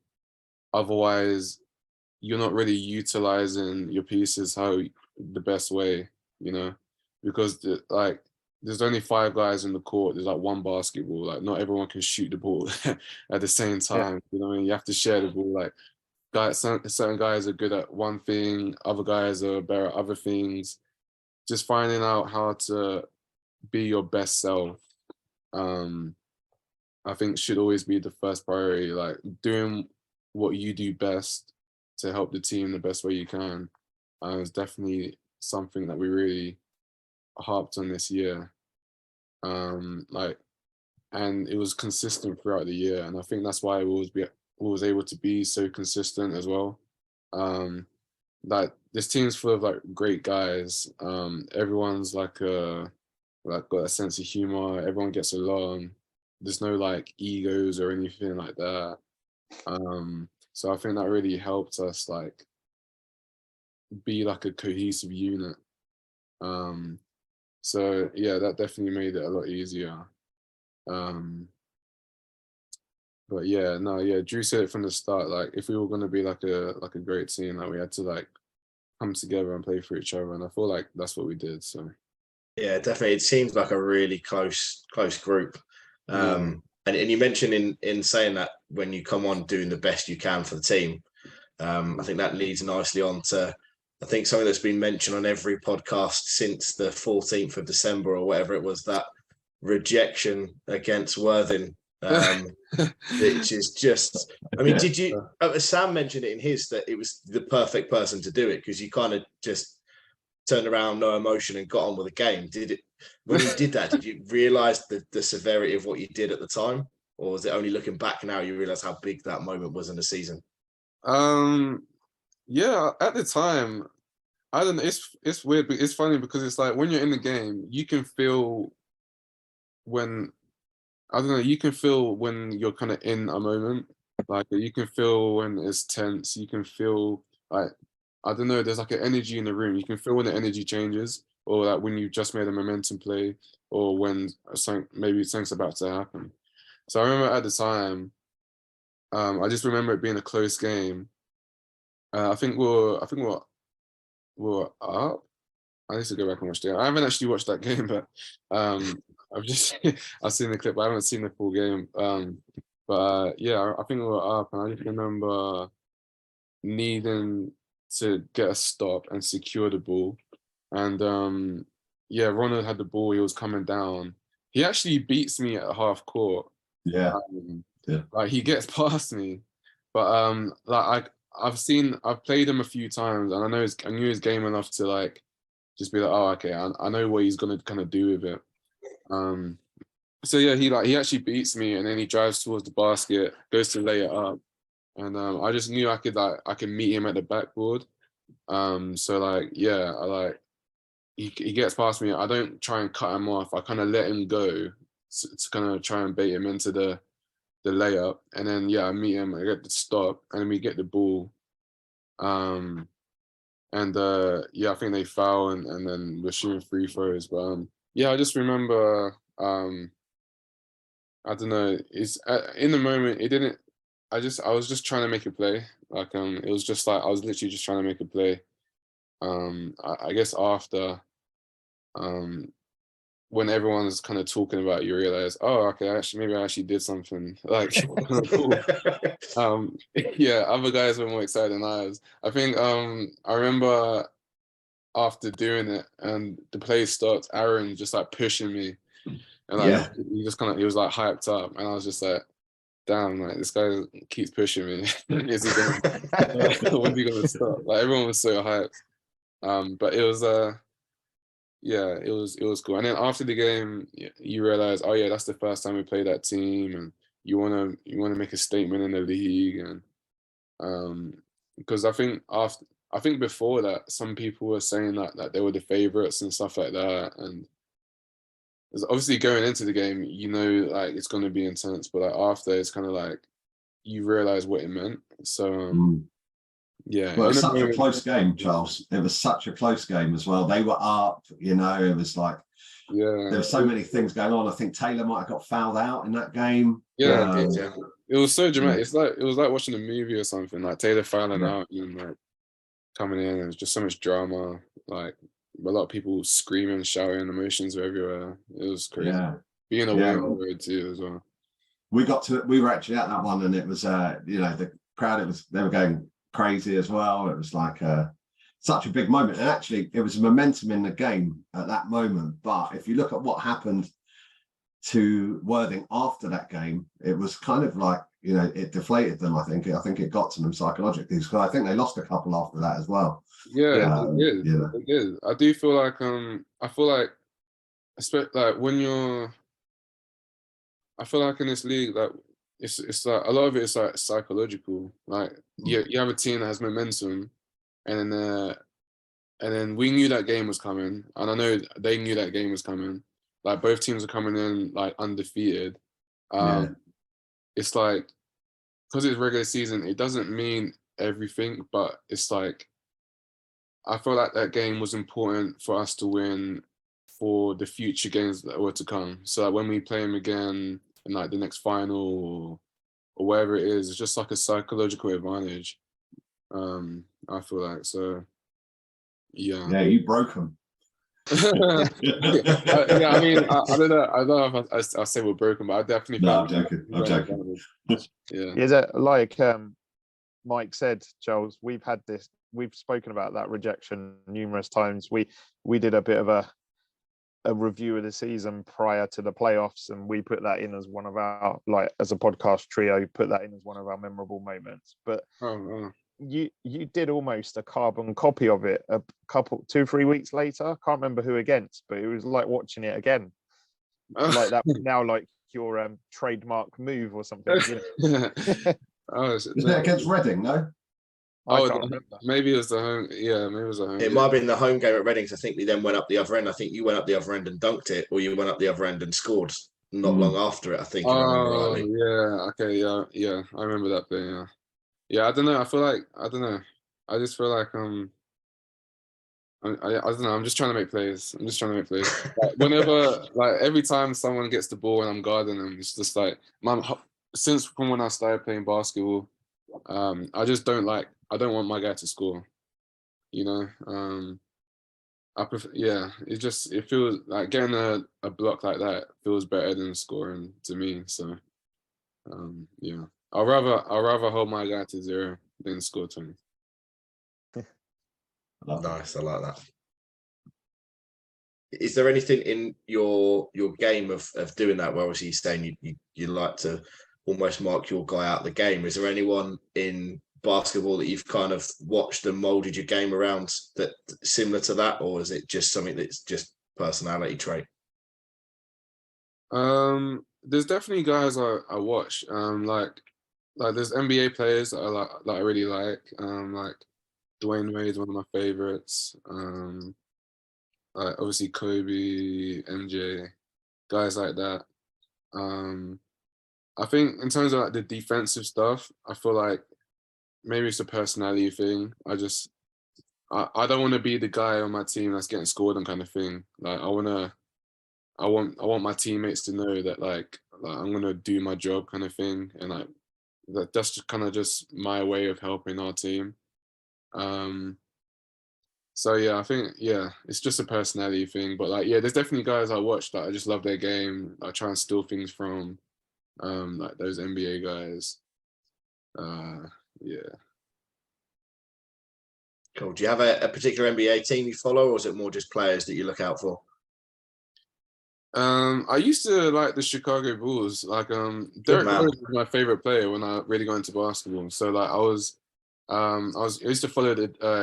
Otherwise, you're not really utilizing your pieces the best way, because there's only 5 guys in the court. There's like 1 basketball. Like not everyone can shoot the ball at the same time. Yeah. You know what I mean? You have to share the ball. Like certain guys are good at one thing, other guys are better at other things. Just finding out how to be your best self, I think should always be the first priority. Like doing what you do best to help the team the best way you can is definitely something that we really harped on this year. And it was consistent throughout the year, and I think that's why we was able to be so consistent as well. Like this team's full of like great guys. Everyone's like like got a sense of humor. Everyone gets along. There's no like egos or anything like that. So I think that really helped us like be like a cohesive unit. So yeah, that definitely made it a lot easier. But yeah, no, yeah, Drew said it from the start, like if we were gonna be like a great team, like we had to like come together and play for each other. And I feel like that's what we did. So yeah, definitely. It seems like a really close group. And you mentioned in saying that when you come on doing the best you can for the team, I think that leads nicely on to, I think something that's been mentioned on every podcast since the 14th of December or whatever it was, that rejection against Worthing, which is just, I mean, did you, Sam mentioned it in his, that it was the perfect person to do it because you kind of just turned around, no emotion, and got on with the game. Did it, when you did that, did you realize the severity of what you did at the time? Or was it only looking back now you realize how big that moment was in the season? Yeah, at the time, I don't know, it's weird, but it's funny because it's like when you're in the game, you can feel when, I don't know, you can feel when you're kind of in a moment. Like you can feel when it's tense, you can feel like, I don't know, there's like an energy in the room. You can feel when the energy changes, or like when you just made a momentum play, or when maybe something's about to happen. So I remember at the time, I just remember it being a close game. I think we're up. I need to go back and watch the game. I haven't actually watched that game, but I've just I've seen the clip. I haven't seen the full game. But yeah, I think we were up, and I just remember needing to get a stop and secure the ball. And yeah, Ronald had the ball. He was coming down. He actually beats me at half court. Yeah. Like he gets past me, but like I've played him a few times, and I knew his game enough to like just be like, oh, okay, I know what he's gonna kind of do with it. So yeah, he actually beats me, and then he drives towards the basket, goes to lay it up, and I just knew I could meet him at the backboard. So like yeah, he gets past me. I don't try and cut him off. I kind of let him go to kind of try and bait him into the layup, and then yeah, I meet him. I get the stop, and then we get the ball. And yeah, I think they foul, and then we're shooting free throws. But yeah, I just remember, I don't know, it's in the moment it didn't. I was just trying to make a play. Like it was just like I was literally just trying to make a play. I guess after when everyone's kind of talking about it, you realize, oh, okay, maybe I actually did something like cool. Yeah, other guys were more excited than I was. I think I remember after doing it and the play stopped, Aaron just like pushing me, and like he was like hyped up, and I was just like, damn, like this guy keeps pushing me. Is he gonna when's he gonna stop? Like everyone was so hyped. But it was yeah, it was cool. And then after the game, you realize, oh yeah, that's the first time we played that team, and you wanna make a statement in the league. And because I think before that, some people were saying that they were the favorites and stuff like that. And obviously going into the game, you know, like it's gonna be intense, but like after, it's kind of like you realize what it meant. So yeah. Well, it was such a close game, Charles. It was such a close game as well. They were up, you know, it was like, yeah, there were so many things going on. I think Taylor might have got fouled out in that game. Yeah, it was so dramatic. It was like watching a movie or something. Like Taylor fouling out and like coming in, and it was just so much drama. Like a lot of people screaming, shouting, emotions were everywhere. It was crazy. Yeah. Being away on the road too as well. We were actually at that one, and it was you know, the crowd, they were going crazy as well. It was like such a big moment, and actually it was momentum in the game at that moment. But if you look at what happened to Worthing after that game, it was kind of like, you know, it deflated them. I think it got to them psychologically, because I think they lost a couple after that as well. Yeah, it is. I do feel like I feel like, especially like when you're, I feel like in this league, like it's like a lot of it is like psychological. Like you have a team that has momentum, and then we knew that game was coming, and I know they knew that game was coming, like both teams are coming in like undefeated. It's like, because it's regular season, it doesn't mean everything, but it's like, I feel like that game was important for us to win for the future games that were to come. So like when we play them again in like the next final or wherever it is, it's just like a psychological advantage. I feel like, so yeah. Yeah, you broke them. Yeah, I mean, I don't know if I say we're broken, but I definitely No, felt I'm joking. Yeah. Is it like Mike said, Charles? We've spoken about that rejection numerous times. We did a bit of a review of the season prior to the playoffs, and we put that in as one of our, like, as a podcast trio, put that in as one of our memorable moments. But you did almost a carbon copy of it a couple 2-3 weeks later. I can't remember who against, but it was like watching it again. Like that now, like your trademark move or something, you know? Isn't it against Reading? No. I can't remember. Maybe it was the home. Yeah, maybe it was the home. It might have been the home game at Reading. I think we then went up the other end. I think you went up the other end and dunked it, or you went up the other end and scored not long after it. I think. If I remember rightly. Yeah. Okay. Yeah. I remember that play. Yeah. Yeah. I don't know. I feel like I don't know. I just feel like I don't know. I'm just trying to make plays. Like, whenever, like every time someone gets the ball and I'm guarding them, it's just like since from when I started playing basketball, I just don't want my guy to score. You know, I prefer, yeah. It feels like getting a block like that feels better than scoring to me. So, yeah, I'll rather hold my guy to 0 than score 20. Nice, I like that. Is there anything in your game of doing that? Where obviously you're saying you like to almost mark your guy out of the game. Is there anyone in basketball that you've kind of watched and molded your game around that similar to that, or is it just something that's just personality trait? There's definitely guys I watch. Like there's NBA players that I really like. Like Dwayne Wade's one of my favorites. Like obviously Kobe, MJ, guys like that. I think in terms of like the defensive stuff, I feel like maybe it's a personality thing. I don't want to be the guy on my team that's getting scored on kind of thing. Like I want my teammates to know that like I'm gonna do my job kind of thing, and like that's just kind of just my way of helping our team. So yeah, I think it's just a personality thing. But like there's definitely guys I watch that I just love their game. I try and steal things from, like those NBA guys. Yeah. Cool. Do you have a particular NBA team you follow, or is it more just players that you look out for? I used to like the Chicago Bulls. Like Derrick Rose was my favorite player when I really got into basketball. So like I used to follow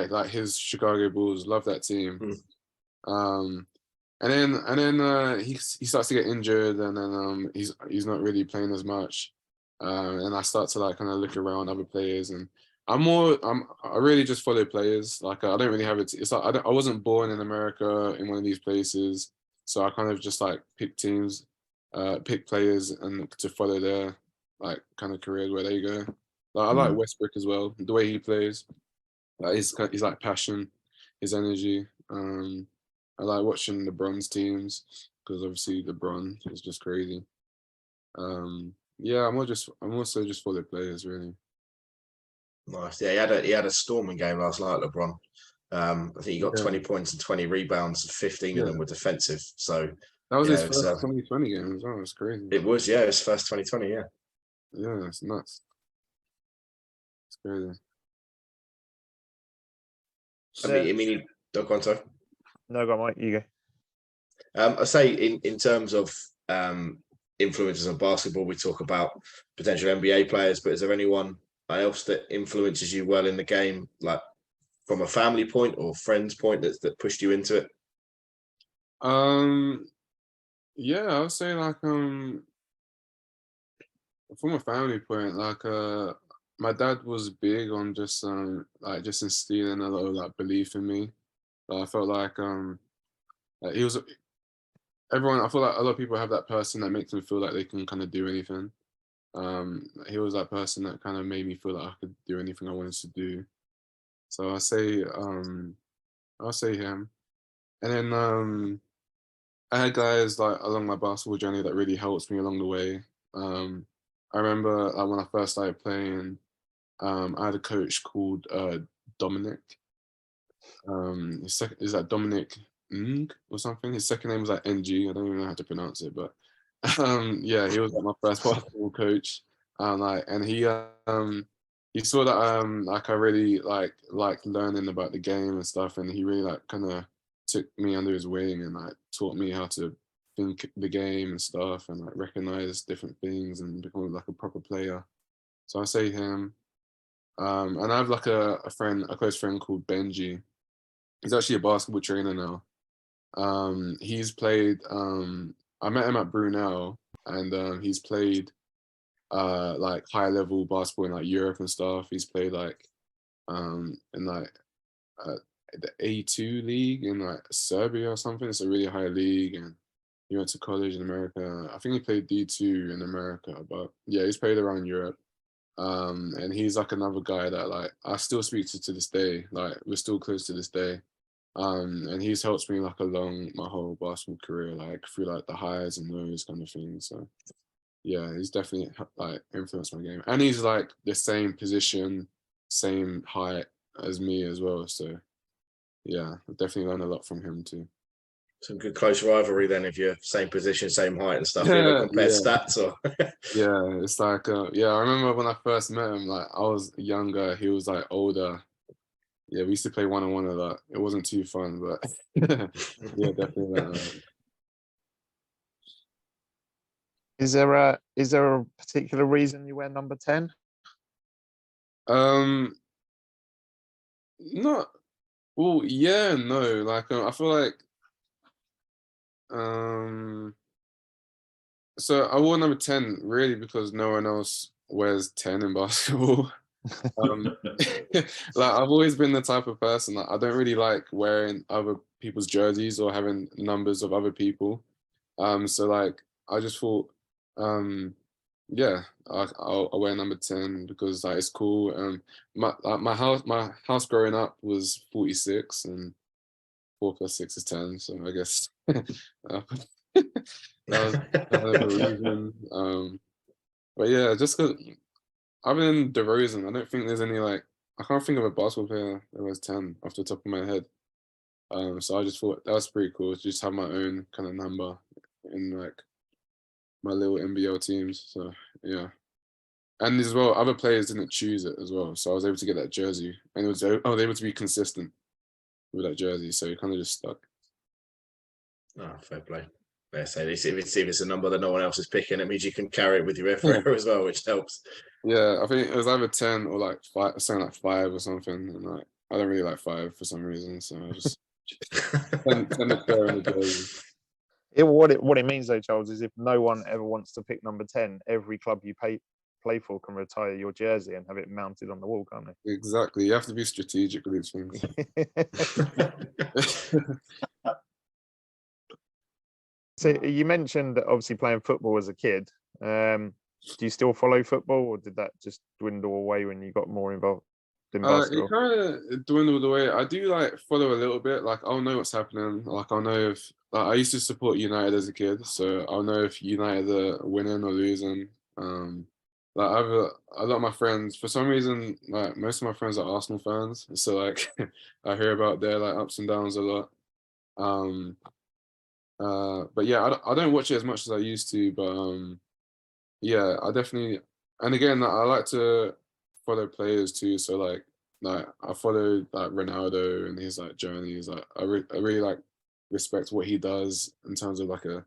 like his Chicago Bulls. Love that team. And then he starts to get injured, and then he's not really playing as much. And I start to like kind of look around other players, and I really just follow players. Like I don't really have it. It's like I wasn't born in America in one of these places, so I kind of just like pick teams, pick players, and to follow their like kind of careers where they go. Like I like Westbrook as well, the way he plays. Like he's like passion, his energy. I like watching LeBron's teams because obviously LeBron is just crazy. Yeah, I'm also just for the players really. Nice. Yeah, he had a storming game last night, LeBron. I think he got 20 points and 20 rebounds, 15 of them were defensive. So that was his first 2020 game as well. It's crazy. It was, his first 2020, yeah. Yeah, it's nuts. It's crazy. I mean, go on, sorry. No, go on, Mike. You go. I say in terms of influences on basketball, we talk about potential NBA players, but is there anyone else that influences you well in the game, like from a family point or friends point that pushed you into it? Yeah, I would say like from a family point, like my dad was big on just just instilling a lot of like belief in me. I felt like he was everyone, I feel like a lot of people have that person that makes them feel like they can kind of do anything. He was that person that kind of made me feel like I could do anything I wanted to do. So I'll say him. And then I had guys like along my basketball journey that really helped me along the way. I remember like when I first started playing, I had a coach called Dominic. Is that Dominic Ng or something? His second name was like NG. I don't even know how to pronounce it, but yeah, he was like my first basketball coach. And he saw that like I really liked learning about the game and stuff, and he really like kind of took me under his wing and like taught me how to think the game and stuff, and like recognize different things and become like a proper player. So I say him. And I have like a close friend called Benji. He's actually a basketball trainer now. He's played. I met him at Brunel, and he's played like high level basketball in like Europe and stuff. He's played like in like the A2 league in like Serbia or something. It's a really high league, and he went to college in America. I think he played D2 in America, but yeah, he's played around Europe. And he's like another guy that like I still speak to this day. Like we're still close to this day. And he's helped me like along my whole basketball career, like through like the highs and lows kind of thing. So yeah, he's definitely like influenced my game, and he's like the same position, same height as me as well. So yeah, I've definitely learned a lot from him too. Some good close rivalry then, if you're same position, same height and stuff. You ever compare stats or? Yeah, it's like yeah. I remember when I first met him, like I was younger, he was like older. Yeah, we used to play 1-on-1 a lot. It wasn't too fun, but yeah, definitely. Is there a particular reason you wear number 10? Not well, yeah, no. Like I feel like so I wore number 10 really because no one else wears 10 in basketball. Like I've always been the type of person that I don't really like wearing other people's jerseys or having numbers of other people. So like I just thought, yeah, I'll wear number 10 because like it's cool. My house growing up was 46, and 4 + 6 is 10. So I guess that was kind of a reason. But yeah, just because other than DeRozan, I don't think there's any like I can't think of a basketball player that wears 10 off the top of my head. So I just thought that was pretty cool to just have my own kind of number in like my little NBL teams. So yeah. And as well, other players didn't choose it as well. So I was able to get that jersey. And I was able to be consistent with that jersey. So it kind of just stuck. Oh, fair play. Yeah, so if it's a number that no one else is picking, it means you can carry it with you everywhere as well, which helps. Yeah, I think it was either 10 or like 5, something like 5 or something. And like I don't really like 5 for some reason. So I just tend to pair in the jersey. What it means though, Charles, is if no one ever wants to pick number 10, every club you play for can retire your jersey and have it mounted on the wall, can't they? Exactly. You have to be strategic with these things. So you mentioned obviously playing football as a kid. Do you still follow football, or did that just dwindle away when you got more involved in basketball? It kind of dwindled away. I do like follow a little bit. Like I'll know what's happening. Like I'll know if like, I used to support United as a kid, so I'll know if United are winning or losing. Like I have a lot of my friends. For some reason, like most of my friends are Arsenal fans, so like I hear about their like ups and downs a lot. But yeah, I don't watch it as much as I used to. But yeah, I definitely. And again, I like to follow players too. So like I follow like Ronaldo and his like journeys. Like I really like respect what he does in terms of like a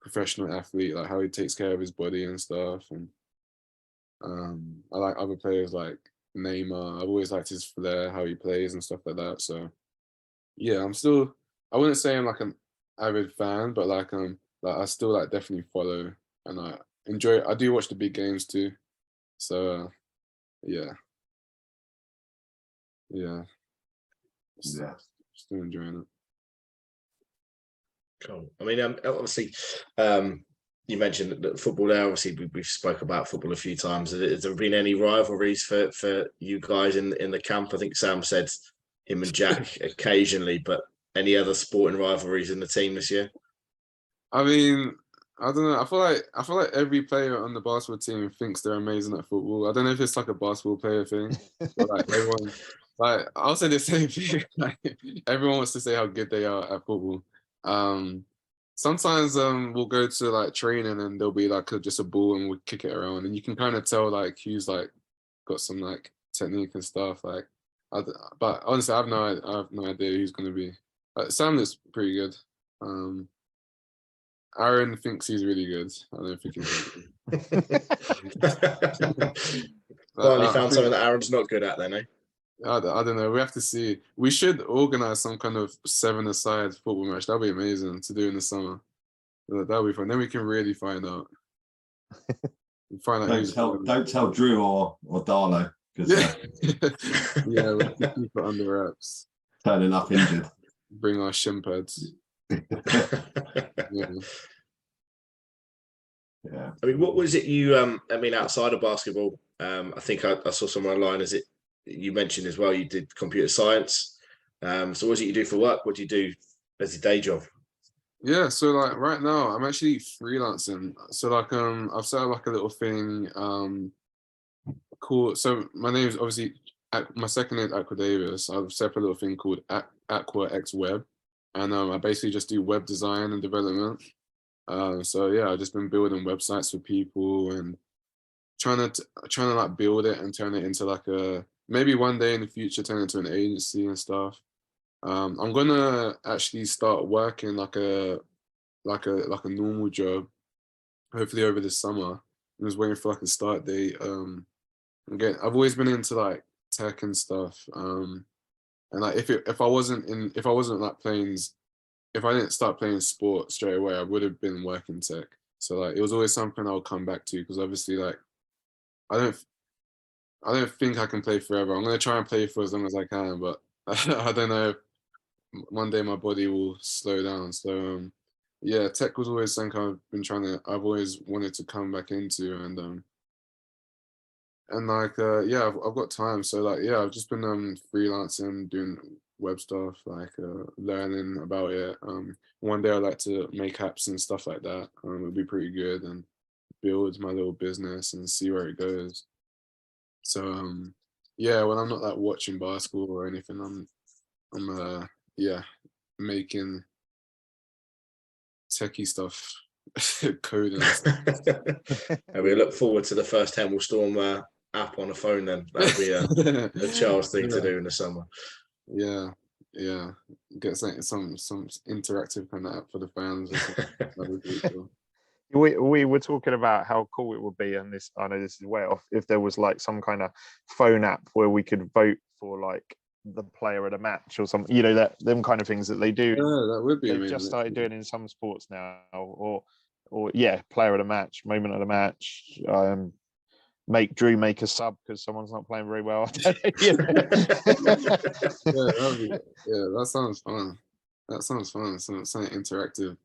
professional athlete, like how he takes care of his body and stuff. And I like other players like Neymar. I've always liked his flair, how he plays and stuff like that. So yeah, I wouldn't say I'm like an avid fan, but like I still like definitely follow, and I enjoy. I do watch the big games too. So yeah. Yeah. Still enjoying it. Cool. I mean, obviously, you mentioned that football there. Obviously, we've spoke about football a few times. Has there been any rivalries for you guys in the camp? I think Sam said him and Jack occasionally, but any other sporting rivalries in the team this year? I mean, I don't know. I feel like every player on the basketball team thinks they're amazing at football. I don't know if it's like a basketball player thing, but like everyone, like I'll say the same thing. Like everyone wants to say how good they are at football. Sometimes we'll go to like training and there'll be like just a ball and we'll kick it around and you can kind of tell like who's like got some like technique and stuff. Like, but honestly, I have no idea who's gonna be. Sam looks pretty good. Aaron thinks he's really good. I don't think he's really good. Finally found something that Aaron's not good at then, eh? I don't know. We have to see. We should organize some kind of 7-a-side football match. That'd be amazing to do in the summer. That'll be fun. Then we can really find out. Don't tell Drew or Darlo, because yeah, we'll keep it under wraps. Turning up injured. Bring our shin pads. Yeah. Yeah. I mean, what was it you? I mean, outside of basketball, I think I saw somewhere online. Is it you mentioned as well? You did computer science. So, what is it you do for work? What do you do as your day job? Yeah, so like right now I'm actually freelancing. So like I've set up like a little thing called, so my name is obviously my second name is Acquah-Davis. I've set up a little thing called Acquah X Web, and I basically just do web design and development. So yeah, I've just been building websites for people and trying to like build it and turn it into like maybe one day in the future turn it into an agency and stuff. I'm gonna actually start working like a normal job, hopefully over the summer. I'm just waiting for like a start date. Again, I've always been into like tech and stuff. And like if I wasn't like playing, if I didn't start playing sport straight away, I would have been working tech. So like it was always something I'll come back to because obviously like I don't think I can play forever. I'm gonna try and play for as long as I can, but I don't know if one day my body will slow down. So yeah, tech was always something I've always wanted to come back into, and like yeah, I've got time. So like yeah, I've just been freelancing, doing web stuff, like learning about it. One day I'd like to make apps and stuff like that. It would be pretty good and build my little business and see where it goes. So yeah, when I'm not like watching basketball or anything, I'm yeah, making techie stuff, coding. And we look forward to the first Hemel Storm app on the phone then. That'll be a Charles thing to do in the summer. Yeah, yeah. Get some interactive kind of app for the fans. That would be cool. We were talking about how cool it would be, and this, I know this is way off, if there was like some kind of phone app where we could vote for like the player of the match or something, you know, that them kind of things that they do. Yeah, that would be They've amazing. just started doing in some sports now, or yeah, player of the match, moment of the match. Make Drew make a sub because someone's not playing very well. Yeah, that sounds fun. That sounds fun. Something interactive.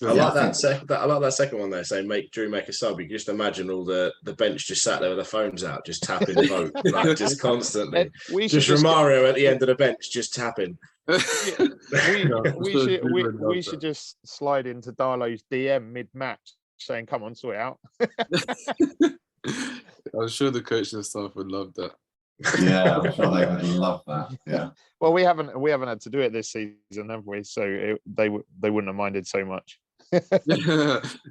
I like that second one there, saying make Drew make a sub. You can just imagine all the bench just sat there with their phones out, just tapping the vote, like just constantly. Just Romario at the end of the bench, just tapping. We should just slide into Darlow's DM mid-match saying, "Come on, sort it out." I'm sure the coaching staff would love that. Yeah, I'm sure they would love that. Yeah. Well, we haven't had to do it this season, have we? So they wouldn't have minded so much.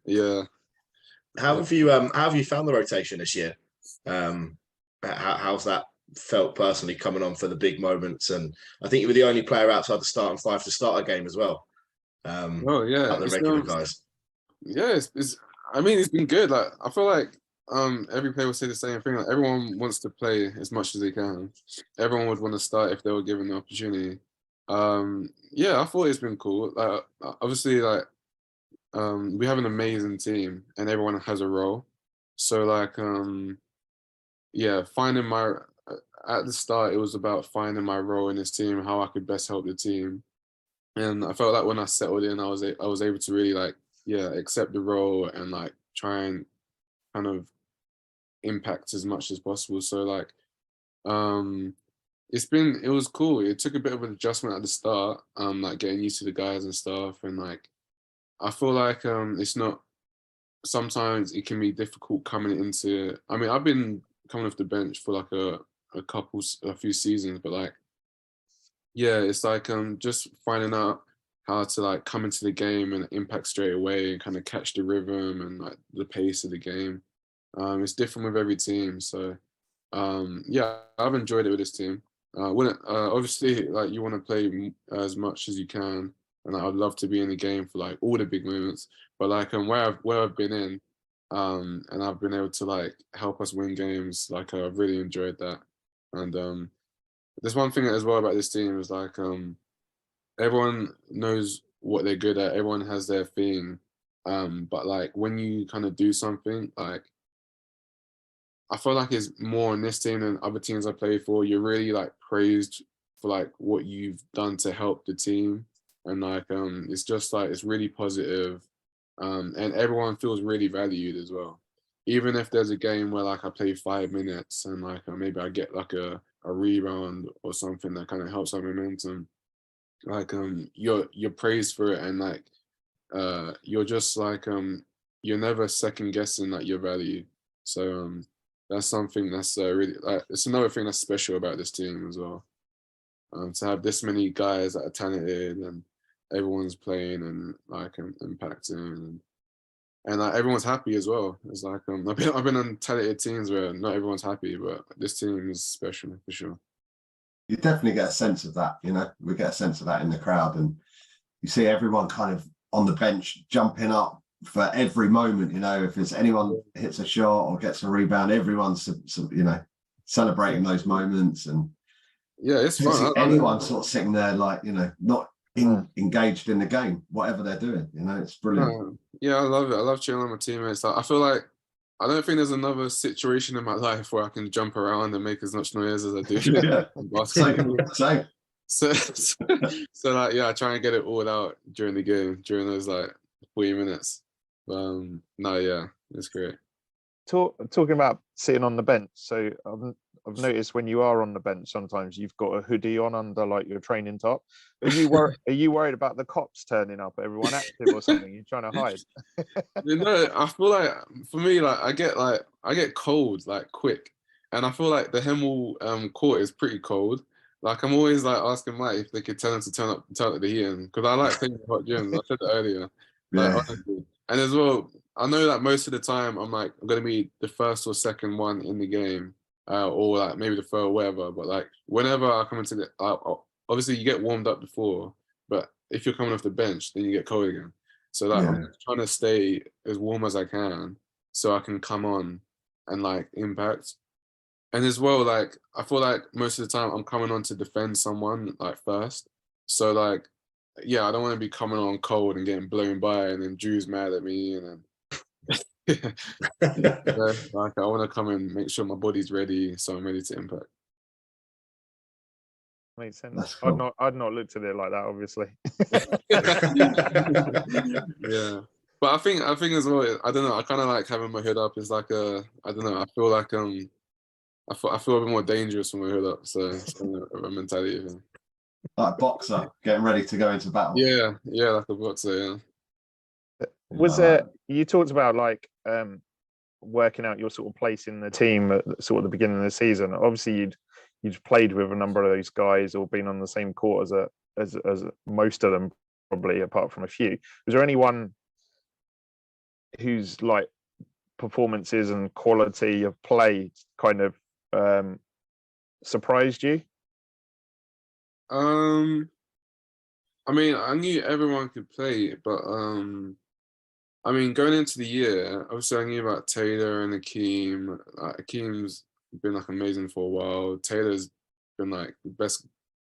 Yeah. How have you found the rotation this year? How's that felt personally coming on for the big moments? And I think you were the only player outside the starting five to start a game as well. Oh yeah, the regular guys. Yeah, I mean, it's been good. Like I feel like every player would say the same thing. Like everyone wants to play as much as they can. Everyone would want to start if they were given the opportunity. Yeah, I thought it's been cool. Like obviously, like we have an amazing team and everyone has a role. So like yeah, finding at the start it was about finding my role in this team, how I could best help the team. And I felt like when I settled in, I was able to really like, yeah, accept the role and like try and kind of impact as much as possible. So like, it was cool. It took a bit of an adjustment at the start, like getting used to the guys and stuff. And like, I feel like it's not, sometimes it can be difficult coming into, I mean, I've been coming off the bench for like a few seasons, but like, yeah, it's like just finding out how to like come into the game and impact straight away and kind of catch the rhythm and like the pace of the game. It's different with every team. So yeah, I've enjoyed it with this team. Wouldn't obviously like you want to play as much as you can, and I'd love to be in the game for like all the big moments. But like where I've been in, and I've been able to like help us win games. Like I've really enjoyed that. And there's one thing as well about this team is like everyone knows what they're good at. Everyone has their thing. But like when you kind of do something, like I feel like it's more on this team than other teams I play for. You're really like praised for like what you've done to help the team. And like it's just like it's really positive. And everyone feels really valued as well. Even if there's a game where like I play 5 minutes and like maybe I get like a rebound or something that kind of helps our momentum, like you're praised for it, and like you're just like you're never second guessing like your value. So that's something that's really like, it's another thing that's special about this team as well. To have this many guys that are talented and everyone's playing and like impacting and like everyone's happy as well. It's like I've been on talented teams where not everyone's happy, but this team is special for sure. You definitely get a sense of that, we get a sense of that in the crowd, and you see everyone kind of on the bench jumping up for every moment. If there's anyone hits a shot or gets a rebound, everyone's celebrating those moments. And yeah, it's fun. Anyone sort of sitting there like not engaged in the game, whatever they're doing. It's brilliant. Yeah, I love it. I love cheering on my teammates. Like, I feel like I don't think there's another situation in my life where I can jump around and make as much noise as I do. In basketball. So like yeah, I try and get it all out during the game, during those like 40 minutes. No, yeah, it's great. Talking about sitting on the bench, so I've noticed when you are on the bench, sometimes you've got a hoodie on under like your training top. Are you worried about the cops turning up, everyone active or something? You're trying to hide? I feel like for me, like I get cold like quick, and I feel like the Hemel court is pretty cold. Like I'm always like asking Mike if they could tell him to turn up the heating, because I like playing hot gyms. I said that earlier. Like, Yeah. honestly. And as well, I know that most of the time I'm gonna be the first or second one in the game, or like maybe the third or whatever. But like whenever I come into obviously you get warmed up before, but if you're coming off the bench, then you get cold again. So like I'm trying to stay as warm as I can so I can come on and like impact. And as well, like I feel like most of the time I'm coming on to defend someone like first. So like yeah, I don't want to be coming on cold and getting blown by, and then Drew's mad at me, and then yeah, like I want to come and make sure my body's ready, so I'm ready to impact. Makes sense. That's cool. I'd not looked at it like that, obviously. Yeah, but I think as well, I don't know, I kind of like having my hood up. It's like I don't know, I feel like I feel a bit more dangerous with my hood up, so it's kind of a mentality thing. Like a boxer getting ready to go into battle. Yeah, like a boxer. Yeah. Was there? You talked about like working out your sort of place in the team at sort of the beginning of the season. Obviously, you'd played with a number of those guys or been on the same court as most of them, probably, apart from a few. Was there anyone whose like performances and quality of play kind of surprised you? I mean, I knew everyone could play, but I mean, going into the year, obviously I knew about Taylor and Hakeem. Hakeem's been like amazing for a while. Taylor's been like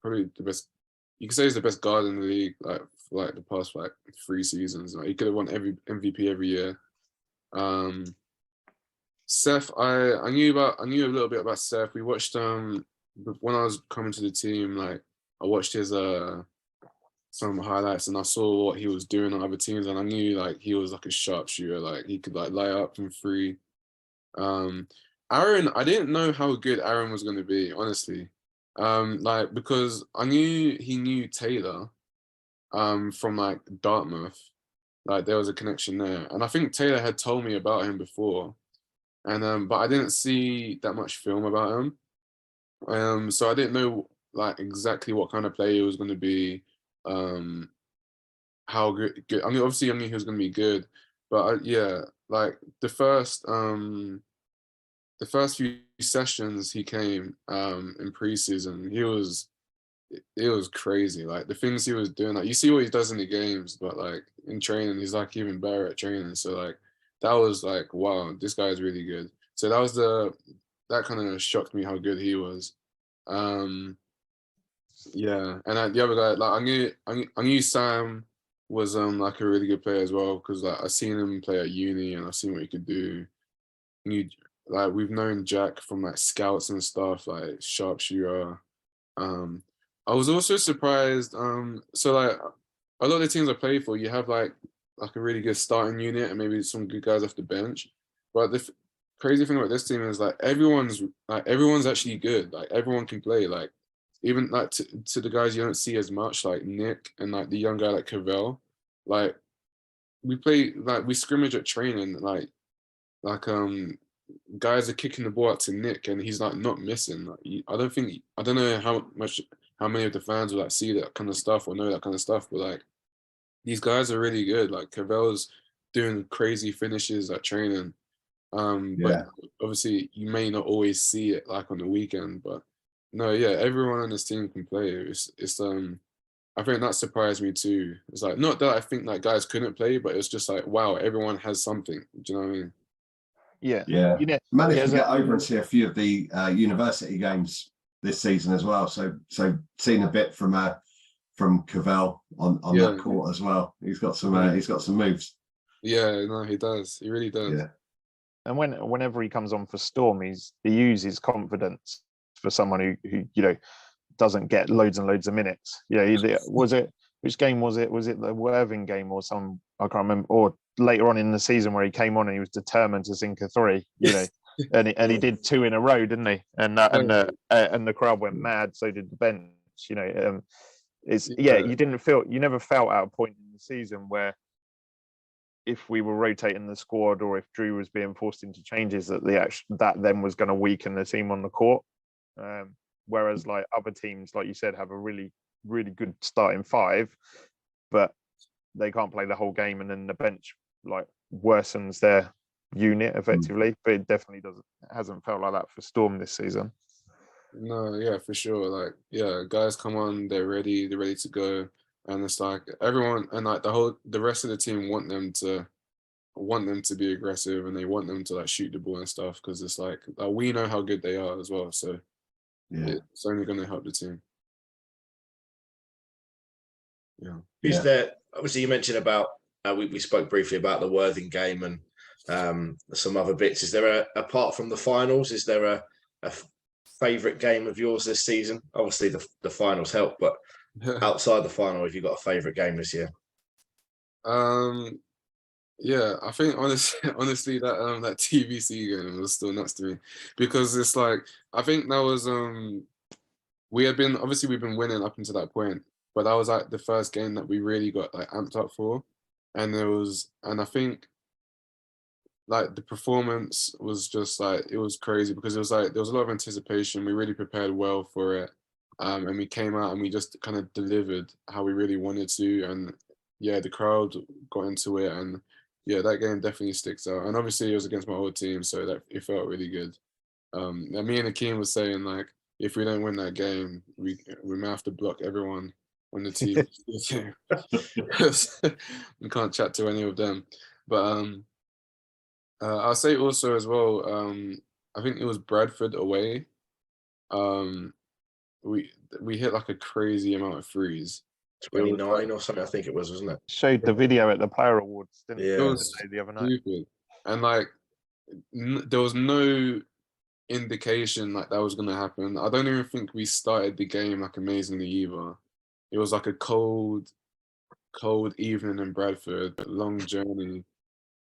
probably the best. You could say he's the best guard in the league, like for like the past like 3 seasons. Like he could have won every MVP every year. Seth, I knew a little bit about Seth. We watched when I was coming to the team, like I watched his some highlights, and I saw what he was doing on other teams, and I knew like he was like a sharpshooter, like he could like lay up from free. Aaron, I didn't know how good Aaron was going to be, honestly. Like because I knew he knew Taylor, from like Dartmouth, like there was a connection there, and I think Taylor had told me about him before, and but I didn't see that much film about him, so I didn't know like exactly what kind of player he was going to be, how good. I mean, obviously, I knew he was going to be good, but yeah, like the first few sessions he came in preseason, it was crazy. Like the things he was doing, like you see what he does in the games, but like in training, he's like even better at training. So like that was like, wow, this guy is really good. So that kind of shocked me how good he was. Yeah, and the other guy, like I knew Sam was like a really good player as well, because like I seen him play at uni and I've seen what he could do. Knew like we've known Jack from like scouts and stuff, like sharpshooter. I was also surprised. So like a lot of the teams I play for, you have like a really good starting unit and maybe some good guys off the bench. But the crazy thing about this team is like everyone's actually good. Like everyone can play. Like even like to the guys you don't see as much, like Nick and like the young guy like Cavell. Like we scrimmage at training. Like guys are kicking the ball out to Nick and he's like not missing. Like I don't know how many of the fans will like see that kind of stuff or know that kind of stuff, but like these guys are really good. Like Cavell's doing crazy finishes at training. But obviously you may not always see it like on the weekend, but no, yeah, everyone on this team can play. It's I think that surprised me too. It's like not that I think that guys couldn't play, but it's just like wow, everyone has something. Do you know what I mean? Yeah. Managed to get over and see a few of the university games this season as well. So seen a bit from Cavell on that court as well. He's got some moves. Yeah, no, he does. He really does. Yeah. And whenever he comes on for Storm, he uses confidence for someone who doesn't get loads and loads of minutes. Which game was it? Was it the Worthing game or some? I can't remember. Or later on in the season where he came on and he was determined to sink a three. And he did 2 in a row, didn't he? And the crowd went mad. So did the bench. You never felt at a point in the season where if we were rotating the squad or if Drew was being forced into changes that then was going to weaken the team on the court. Whereas like other teams, like you said, have a really, really good starting 5, but they can't play the whole game, and then the bench like worsens their unit effectively. But it definitely hasn't felt like that for Storm this season. No, yeah, for sure. Like, yeah, guys come on, they're ready to go, and it's like everyone and like the rest of the team want them to be aggressive, and they want them to like shoot the ball and stuff, because it's like we know how good they are as well. So it's only going to help the team. Yeah. Is there, obviously you mentioned about we spoke briefly about the Worthing game and some other bits. Is there apart from the finals, is there a favourite game of yours this season? Obviously the finals help, but outside the final, have you got a favourite game this year? Yeah, I think honestly that TBC game was still nuts to me, because it's like I think that was we've been winning up until that point, but that was like the first game that we really got like amped up for, and I think like the performance was just like it was crazy, because it was like there was a lot of anticipation. We really prepared well for it, and we came out and we just kind of delivered how we really wanted to, and yeah, the crowd got into it, and yeah, that game definitely sticks out. And obviously it was against my old team, so that it felt really good. And me and Hakeem was saying like, if we don't win that game, we may have to block everyone on the team. We can't chat to any of them. But I'll say also as well, I think it was Bradford away. We hit like a crazy amount of threes. 29 or something, I think it was, wasn't it? Showed the video at the Player Awards, didn't it? It was The other night. stupid. And like there was no indication like that was going to happen. I don't even think we started the game like amazingly either. it was like a cold evening in Bradford, a long journey.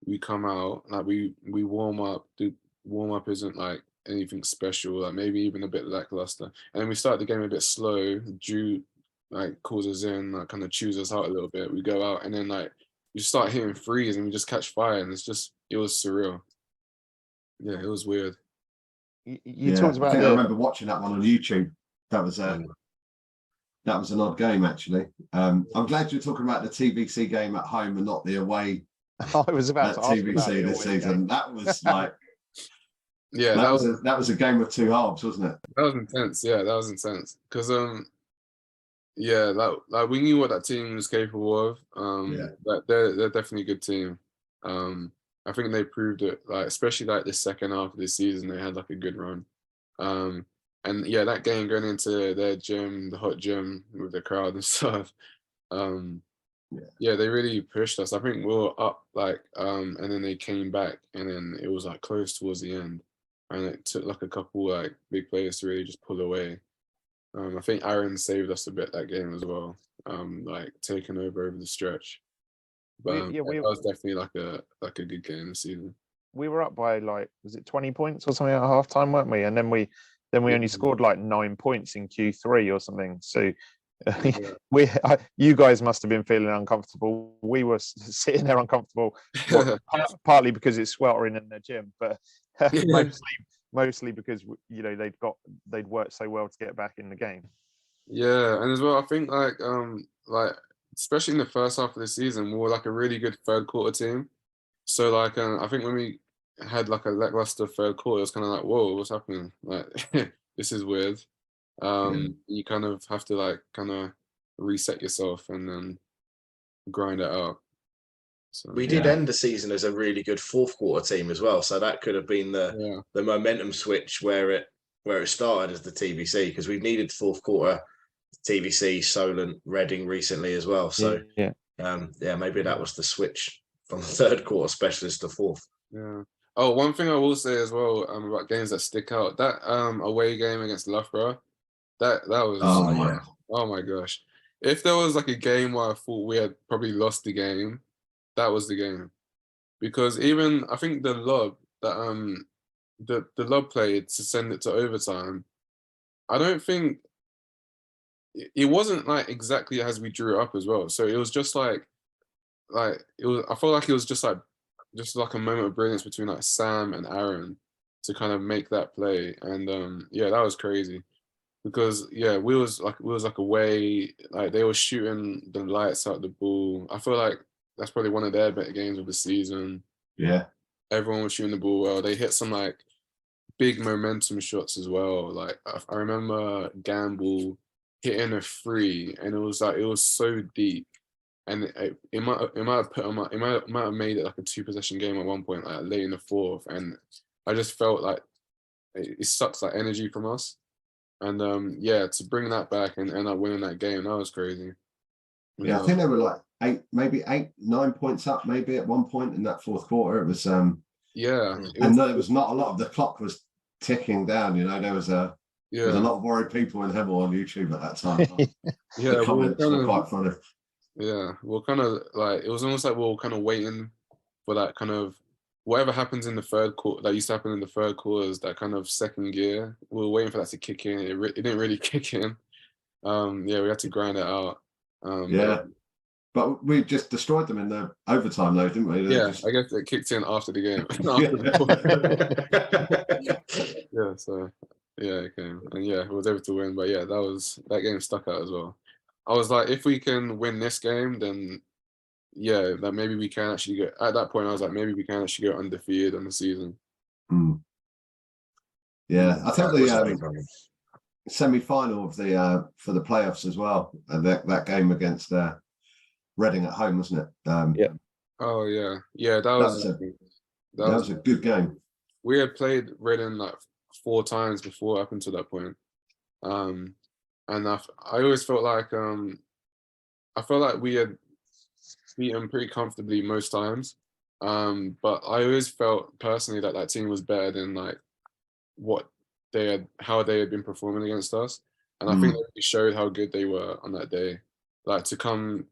We come out, like we warm up. The warm up isn't like anything special, like maybe even a bit lackluster. And then we start the game a bit slow. Drew like calls us in, like kind of chews us out a little bit. We go out and then like we start hitting threes and we just catch fire, and it was surreal. Yeah, it was weird. You talked I about think I remember watching that one on YouTube. That was an odd game, actually. I'm glad you're talking about the TVC game at home and not the away I was about at to ask about TVC the this away season. game. That was like, Yeah, that was a game of two halves, wasn't it? that was intense. Yeah, that was intense. Because yeah, like we knew what that team was capable of. That they're definitely a good team. I think they proved it. Like especially like the second half of the season, they had like a good run. And yeah, that game going into their gym, the hot gym with the crowd and stuff. Yeah, they really pushed us. I think we were up like, and then they came back, and then it was like close towards the end, and it took like a couple like big players to really just pull away. I think Aaron saved us a bit that game as well, like taking over the stretch. But that was definitely like a good game this season. We were up by like, was it 20 points or something at half time, weren't we? And then we only scored like 9 points in Q3 or something. So you guys must have been feeling uncomfortable. We were sitting there uncomfortable, partly because it's sweltering in the gym, but mostly because they'd worked so well to get back in the game. Yeah, and as well, I think like especially in the first half of the season, we were like a really good third quarter team. So like I think when we had like a lackluster third quarter, it was kind of like, whoa, what's happening? Like this is weird. You kind of have to like kind of reset yourself and then grind it out. So, we did end the season as a really good fourth quarter team as well. So that could have been the momentum switch where it started as the TVC, because we've needed fourth quarter TVC, Solent, Reading recently as well. So maybe that was the switch from the third quarter specialist to fourth. Yeah. Oh, one thing I will say as well about games that stick out, that away game against Loughborough, that was oh my gosh. If there was like a game where I thought we had probably lost the game, that was the game. Because even I think the lob that the lob played to send it to overtime, I don't think it wasn't like exactly as we drew up as well. So it was just like it was, I felt like it was just like a moment of brilliance between like Sam and Aaron to kind of make that play. And that was crazy. Because we was like away, like they were shooting the lights out the ball. I feel like that's probably one of their better games of the season. Yeah. Everyone was shooting the ball well. They hit some like big momentum shots as well. Like I remember Gamble hitting a free, and it was so deep, and it might have made it like a 2-possession game at one point, like late in the fourth. And I just felt like it sucks like energy from us. And to bring that back and end up winning that game, that was crazy. Yeah, I think they were like 8, 9 points up, maybe at one point in that fourth quarter. It was and there was not a lot of the clock was ticking down. You know, there was a lot of worried people in Hemel on YouTube at that time. The comments were quite funny. Yeah, we're kind of like, it was almost like we were kind of waiting for that kind of whatever happens in the third quarter, that used to happen in the third quarters, that kind of second gear. We were waiting for that to kick in. It didn't really kick in. We had to grind it out. But we just destroyed them in the overtime, though, didn't we? I guess it kicked in after the game. It came. And it was able to win. But that game stuck out as well. I was like, if we can win this game, then that maybe we can actually go. At that point, I was like, maybe we can actually go undefeated on the season. Yeah, I think the semi-final of the for the playoffs as well. That game against Reading at home, wasn't it? That was a good game. We had played Reading like 4 times before up until that point, and I always felt like we had beaten pretty comfortably most times, but I always felt personally that team was better than like how they had been performing against us, and I think they showed how good they were on that day. like to come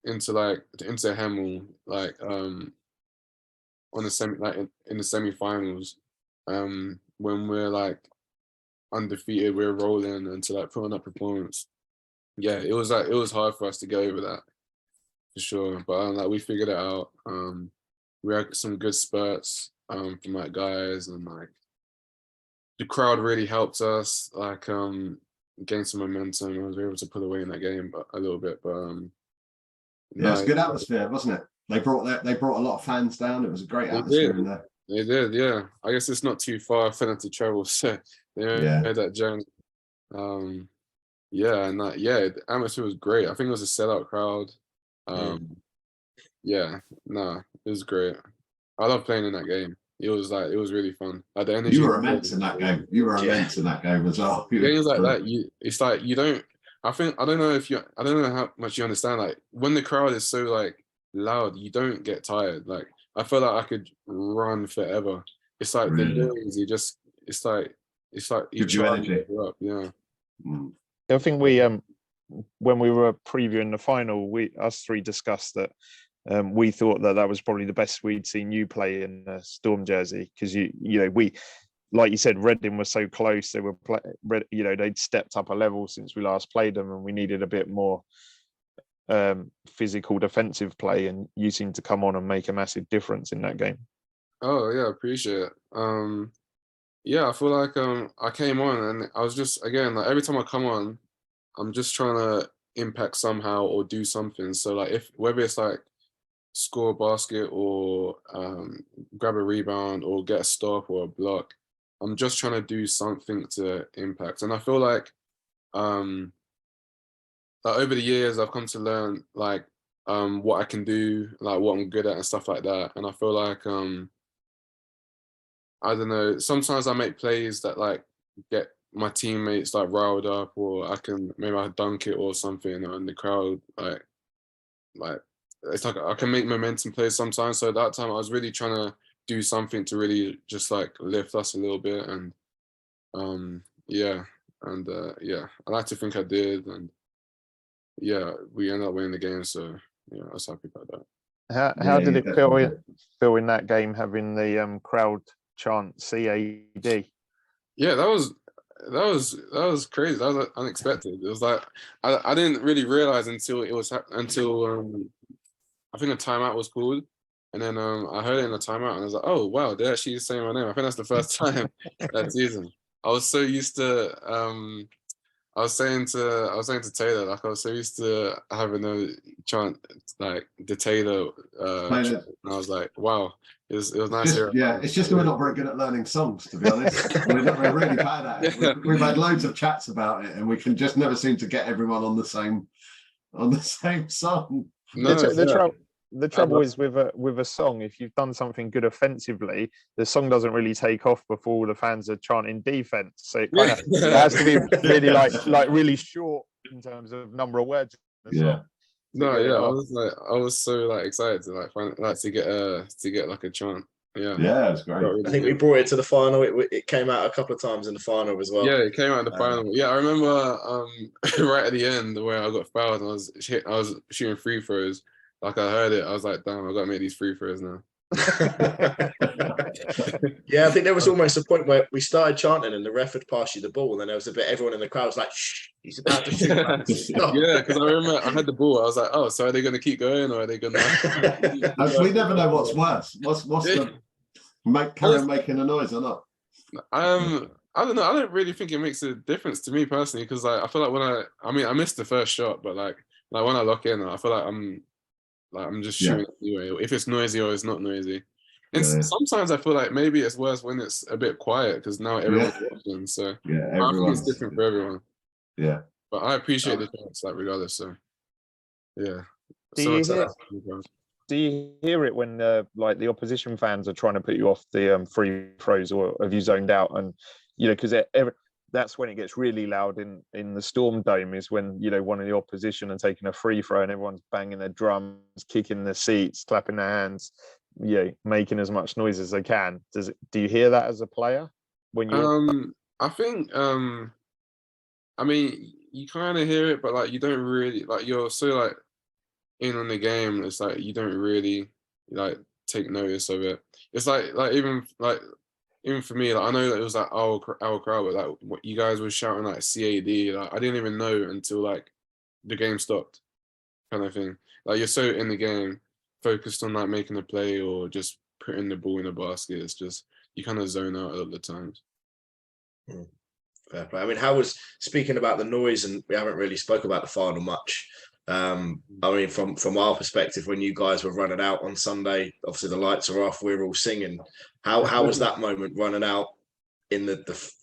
into Hemel on the in the semi-finals, when we're like undefeated, we're rolling, and to like put on that performance. Yeah, it was hard for us to get over that for sure, but like we figured it out. We had some good spurts from like guys, and like the crowd really helped us like gain some momentum. I was able to pull away in that game a little bit, but yeah, it's a good atmosphere, wasn't it? They brought a lot of fans down. It was a great atmosphere in there. They did, yeah. I guess it's not too far for them to travel, so they made that journey. Yeah, and the atmosphere was great. I think it was a sellout crowd. Yeah, it was great. I love playing in that game. It was really fun. Like the energy. You were immense in that game. You were immense in that game as well. Games like that, it's like you don't. I don't know how much you understand. Like when the crowd is so like loud, you don't get tired. Like I feel like I could run forever. It's like the noise. It's like you gives you energy. Up. Yeah. I think we when we were previewing the final, us three discussed that we thought that was probably the best we'd seen you play in a Storm jersey, because we, like you said, Reading was so close. They were they'd stepped up a level since we last played them, and we needed a bit more physical defensive play, and you seemed to come on and make a massive difference in that game. Oh yeah, appreciate it. Yeah, I feel like I came on and I was just, again, like every time I come on, I'm just trying to impact somehow or do something. So like whether it's like score a basket or grab a rebound or get a stop or a block, I'm just trying to do something to impact. And I feel like over the years I've come to learn like what I can do, like what I'm good at and stuff like that. And I feel like I don't know, sometimes I make plays that like get my teammates like riled up, or maybe I dunk it or something, and the crowd like it's like I can make momentum plays sometimes. So that time I was really trying to do something to really just like lift us a little bit, and I like to think I did, and yeah, we ended up winning the game, so yeah, I was happy about that. How did it feel in that game, having the crowd chant CAD? Yeah, that was crazy. That was unexpected. It was like I didn't really realize until I think a timeout was called, and then I heard it in a timeout, and I was like, oh wow, they're actually saying my name. I think that's the first time that season. I was so used to I was saying to Taylor, like I was so used to having a chant like the Taylor chant, and I was like, wow, it was nice. It's just that we're not very good at learning songs, to be honest. We're really bad at it. We've had loads of chats about it, and we can just never seem to get everyone on the same song. No, the trouble is with a song, if you've done something good offensively, the song doesn't really take off before all the fans are chanting defense. So it kind of it has to be really like really short in terms of number of words in the song. I was so like excited to like find to get like a chant. Yeah, it's great. I think we brought it to the final. It came out a couple of times in the final as well. Yeah, it came out in the final. Yeah, I remember right at the end where I got fouled and I was shooting free throws. Like I heard it, I was like, damn, I got to make these free throws now. Yeah, I think there was almost a point where we started chanting and the ref had passed you the ball, and then there was a bit, everyone in the crowd was like, shh, he's about to shoot. Yeah, because I remember I had the ball. I was like, oh, so are they going to keep going, or are they going to... We never know what's worse. What's the making a noise or not? I don't know. I don't really think it makes a difference to me personally, because like I feel like I missed the first shot, but like when I lock in, I feel like I'm just shooting anyway, if it's noisy or it's not noisy. And sometimes I feel like maybe it's worse when it's a bit quiet, because now everyone's watching. So I think it's different for everyone. Yeah. But I appreciate the chance, like regardless. So yeah. Do you hear it when like the opposition fans are trying to put you off the free throws, or have you zoned out? And because that's when it gets really loud in the Storm Dome, is when one of the opposition are taking a free throw and everyone's banging their drums, kicking their seats, clapping their hands, making as much noise as they can. Do you hear that as a player when you? I think I mean, you kind of hear it, but like you don't really like. You're so like in on the game. It's like you don't really like take notice of it. It's like even for me, like I know that it was like our crowd, but like what you guys were shouting like CAD. Like I didn't even know until like the game stopped, kind of thing. Like you're so in the game, focused on like making a play or just putting the ball in the basket. It's just you kind of zone out a lot of the times. Fair play. I mean, how was, speaking about the noise, and we haven't really spoke about the final much. I mean, from our perspective, when you guys were running out on Sunday, obviously the lights are off, we're all singing. How was that moment running out in the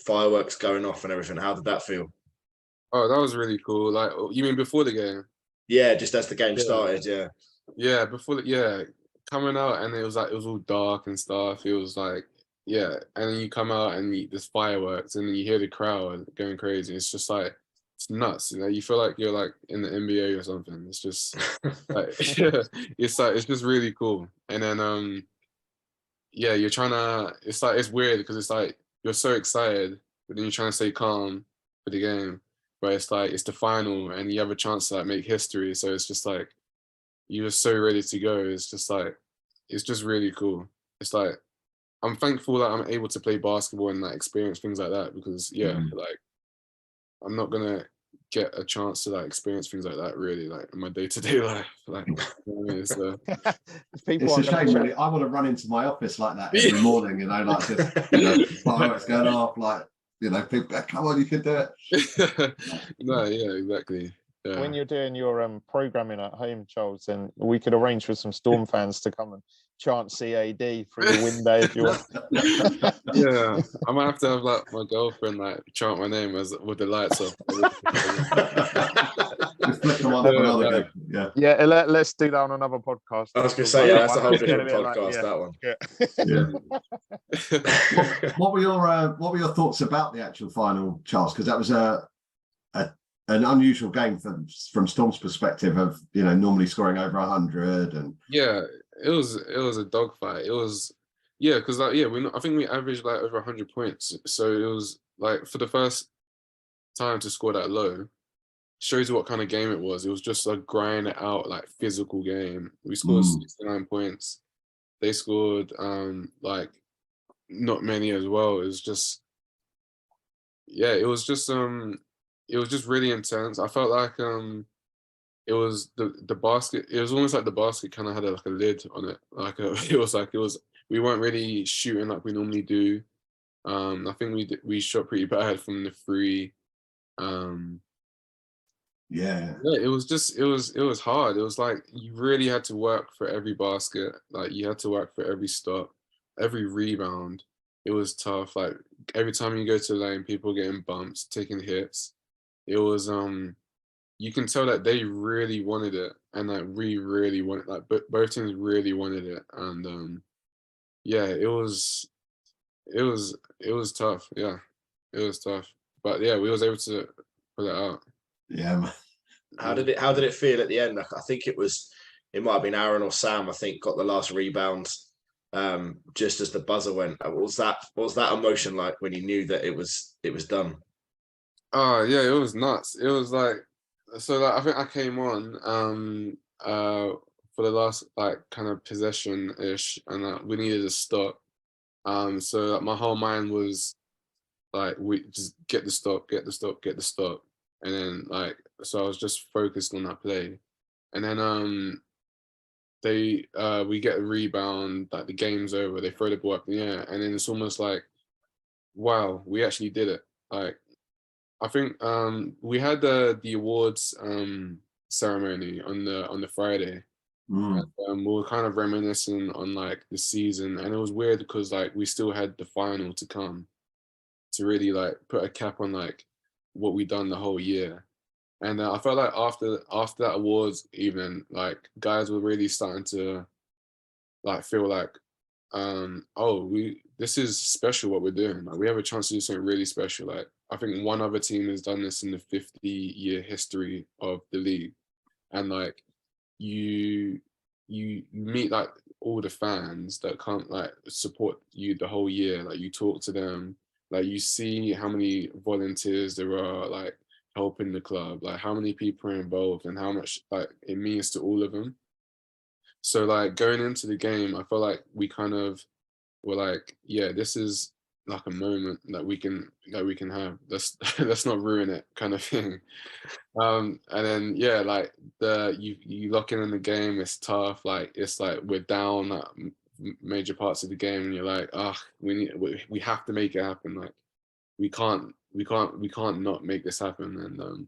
fireworks going off and everything? How did that feel? Oh, that was really cool. Like, you mean before the game? Yeah, just as the game started. Yeah. Yeah, coming out and it was all dark and stuff. It was like, yeah, and then you come out and there's fireworks and then you hear the crowd going crazy. It's just like, it's nuts. You know, you feel like you're like in the NBA or something. It's just like, it's just really cool. And then yeah, you're trying to. It's weird because it's like you're so excited, but then you're trying to stay calm for the game. But it's like it's the final and you have a chance to like make history. So it's just like you're so ready to go. It's just like it's just really cool. It's like I'm thankful that I'm able to play basketball and like experience things like that because like I'm not gonna get a chance to like experience things like that really like in my day-to-day life. Like you know what I mean? So it's a shame really. I want to run into my office like that every morning, you know, like just fireworks going off, like people, come on, you can do it. No, yeah, exactly. Yeah. When you're doing your programming at home, Charles, then we could arrange for some Storm fans to come and chant CAD through the window if you want. Yeah, I might have to have like my girlfriend like chant my name with the lights off. Just flick them on another game. Yeah, let's do that on another podcast. I was going to say, yeah, that's a whole different podcast. That one. What were your thoughts about the actual final, Charles? Because that was an unusual game from Storm's perspective of normally scoring over 100 and it was a dogfight. It was because like I think we averaged like over 100 points. So it was like for the first time to score that low shows you what kind of game it was. It was just a grind it out like physical game. We scored 69 points. They scored like not many as well. It was just it was just really intense. I felt like it was the basket. It was almost like the basket kind of had like a lid on it. Like we weren't really shooting like we normally do. I think we shot pretty bad from the free. It was hard. It was like you really had to work for every basket. Like you had to work for every stop, every rebound. It was tough. Like every time you go to the lane, people getting bumps, taking hits. It was you can tell that they really wanted it and that we really wanted, like both teams really wanted it. And it was tough. Yeah, it was tough. But yeah, we was able to pull it out. Yeah, man. How did it feel at the end? I think it might have been Aaron or Sam, I think, got the last rebound just as the buzzer went. What was that emotion like when you knew that it was done? Oh yeah, it was nuts. It was like, so like I think I came on for the last like kind of possession-ish and we needed a stop. So like, my whole mind was like, we just get the stop. And then like, so I was just focused on that play. And then we get a rebound, like the game's over, they throw the ball up in the air, and then it's almost like, wow, we actually did it. Like I think we had the awards ceremony on the Friday. And, we were kind of reminiscing on like the season, and it was weird because like we still had the final to come to really like put a cap on like what we done the whole year. And I felt like after that awards evening, like guys were really starting to like feel like this is special what we're doing. Like we have a chance to do something really special. Like I think one other team has done this in the 50-year history of the league. And like you meet like all the fans that can't like support you the whole year. Like you talk to them, like you see how many volunteers there are, like helping the club, like how many people are involved and how much like it means to all of them. So like going into the game, I felt like we kind of were like, yeah, this is like a moment that we can have. Let's not ruin it, kind of thing. And then yeah, like you lock in the game, it's tough. Like it's like we're down at major parts of the game, and you're like, we have to make it happen. Like we can't not make this happen, and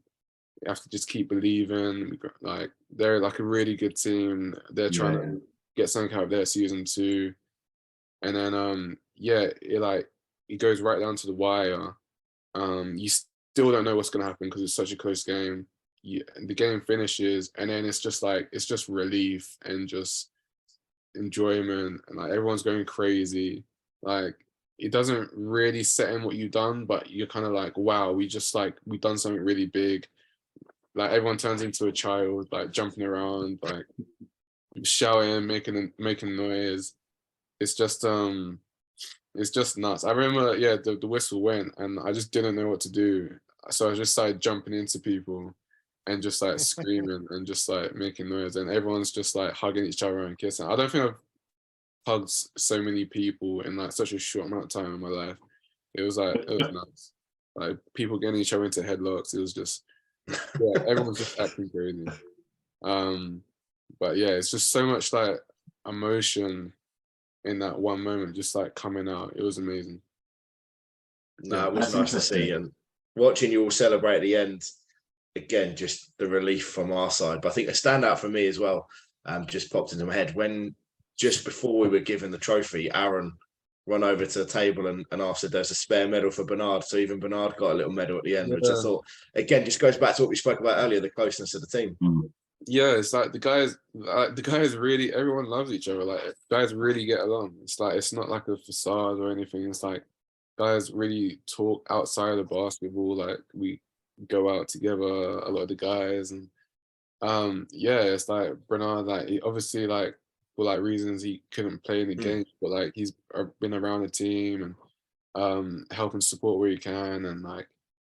we have to just keep believing. Like they're like a really good team. They're trying to get something out of their season too, and then it goes right down to the wire. You still don't know what's going to happen because it's such a close game. The game finishes, and then it's just relief and just enjoyment, and like everyone's going crazy. Like it doesn't really set in what you've done, but you're kind of like, wow, we've done something really big. Like everyone turns into a child, like jumping around, like shouting, making noise. It's just nuts. I remember, the whistle went, and I just didn't know what to do. So I just started jumping into people and just like screaming and just like making noise, and everyone's just like hugging each other and kissing. I don't think I've hugged so many people in like such a short amount of time in my life. It was nuts. Like people getting each other into headlocks. It was just, everyone's just acting crazy. But yeah, it's just so much like emotion in that one moment, just like coming out. It was amazing. No, it was nice to see, and watching you all celebrate at the end. Again, just the relief from our side. But I think a standout for me as well, just popped into my head when just before we were given the trophy, Aaron run over to the table and asked if there's a spare medal for Bernard. So even Bernard got a little medal at the end, which I thought, again, just goes back to what we spoke about earlier, the closeness of the team. Yeah, it's like the guys really, everyone loves each other. Like guys really get along. It's like, it's not like a facade or anything. It's like guys really talk outside of basketball. Like we go out together, a lot of the guys, and it's like Bernard, like he obviously like for like reasons he couldn't play in the game, but like he's been around the team and helping support where he can, and like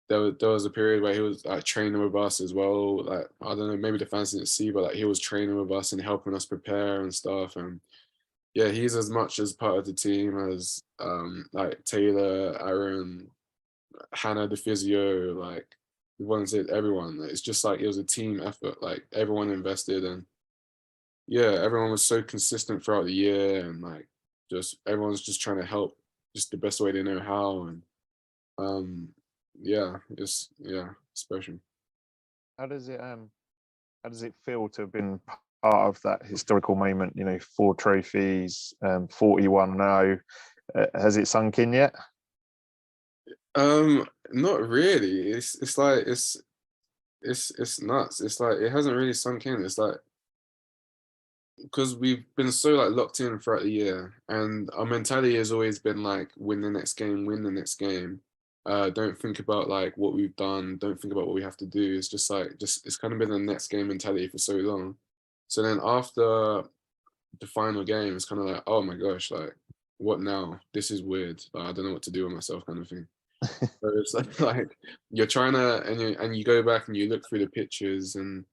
there was a period where he was like training with us as well. Like I don't know, maybe the fans didn't see, but like he was training with us and helping us prepare and stuff. And yeah, he's as much as part of the team as like Taylor, Aaron, Hannah, the physio, like we wanted everyone. It's just like it was a team effort. Like everyone invested, and yeah, everyone was so consistent throughout the year, and like just everyone's just trying to help just the best way they know how. And it's special. How does it feel to have been part of that historical moment? 4 trophies, 41-0. Has it sunk in yet? Not really. It's like it's nuts. It's like it hasn't really sunk in. It's like because we've been so like locked in throughout the year, and our mentality has always been like win the next game, win the next game. Don't think about like what we've done. Don't think about what we have to do. It's just like it's kind of been the next game mentality for so long. So then after the final game, it's kind of like, oh my gosh, like what now? This is weird. Like, I don't know what to do with myself, kind of thing. So it's like you're trying to, and you go back and you look through the pictures, and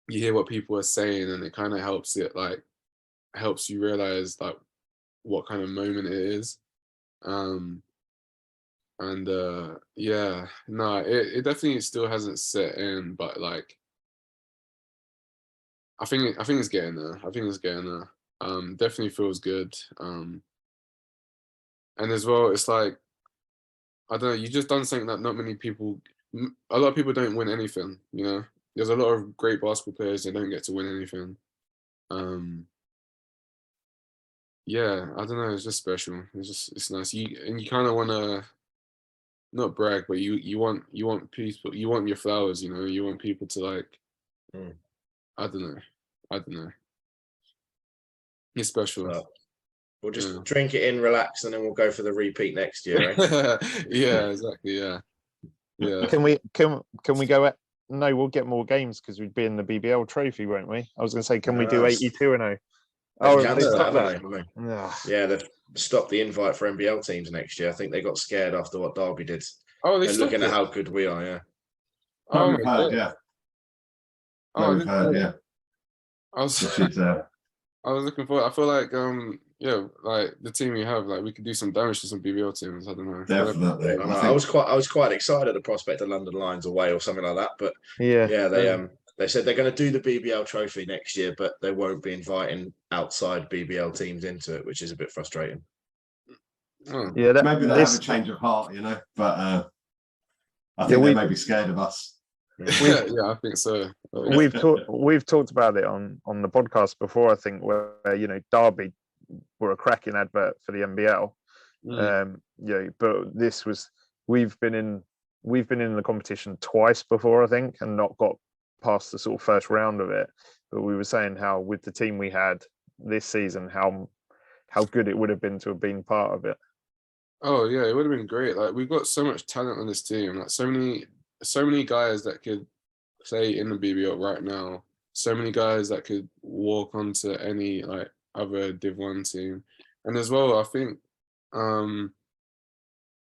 you hear what people are saying, and it kind of helps you realize like what kind of moment it is. It definitely still hasn't set in, but like I think it's getting there. Definitely feels good. And as well, it's like I don't know, you just done something that not many people, a lot of people don't win anything. There's a lot of great basketball players that don't get to win anything. I don't know, it's just special. It's nice. You kind of want to not brag, but you want people, you want your flowers. You want people to like. I don't know. It's special. Well, we'll just drink it in, relax, and then we'll go for the repeat next year. Yeah, exactly. Yeah. Can we go at? No, we'll get more games because we'd be in the BBL trophy, won't we? I was going to say, can we do 82-0? They've stopped the invite for NBL teams next year. I think they got scared after what Derby did. Oh, they and stopped looking at it. how good we are. Yeah. Oh We've my heard, God. yeah. Oh, I We've didn't heard, know. yeah. I was Which is, I was looking forward. I feel like yeah, like the team we have, like we could do some damage to some BBL teams. I don't know. definitely. I know. I I think, was quite excited at the prospect of London Lions away or something like that. But Yeah. yeah, they said they're going to do the BBL trophy next year, but they won't be inviting outside BBL teams into it, which is a bit frustrating. Oh. Yeah. maybe they have a change of heart, but I think they may be scared of us. Yeah, I think so. We've talked about it on the podcast before, I think, where Derby were a cracking advert for the NBL. But this was we've been in the competition twice before, I think, and not got past the sort of first round of it. But we were saying how with the team we had this season, how good it would have been to have been part of it. Oh yeah, it would have been great. Like we've got so much talent on this team. Like so many guys that could play in the BBL right now. So many guys that could walk onto any like other Div 1 team. And as well, I think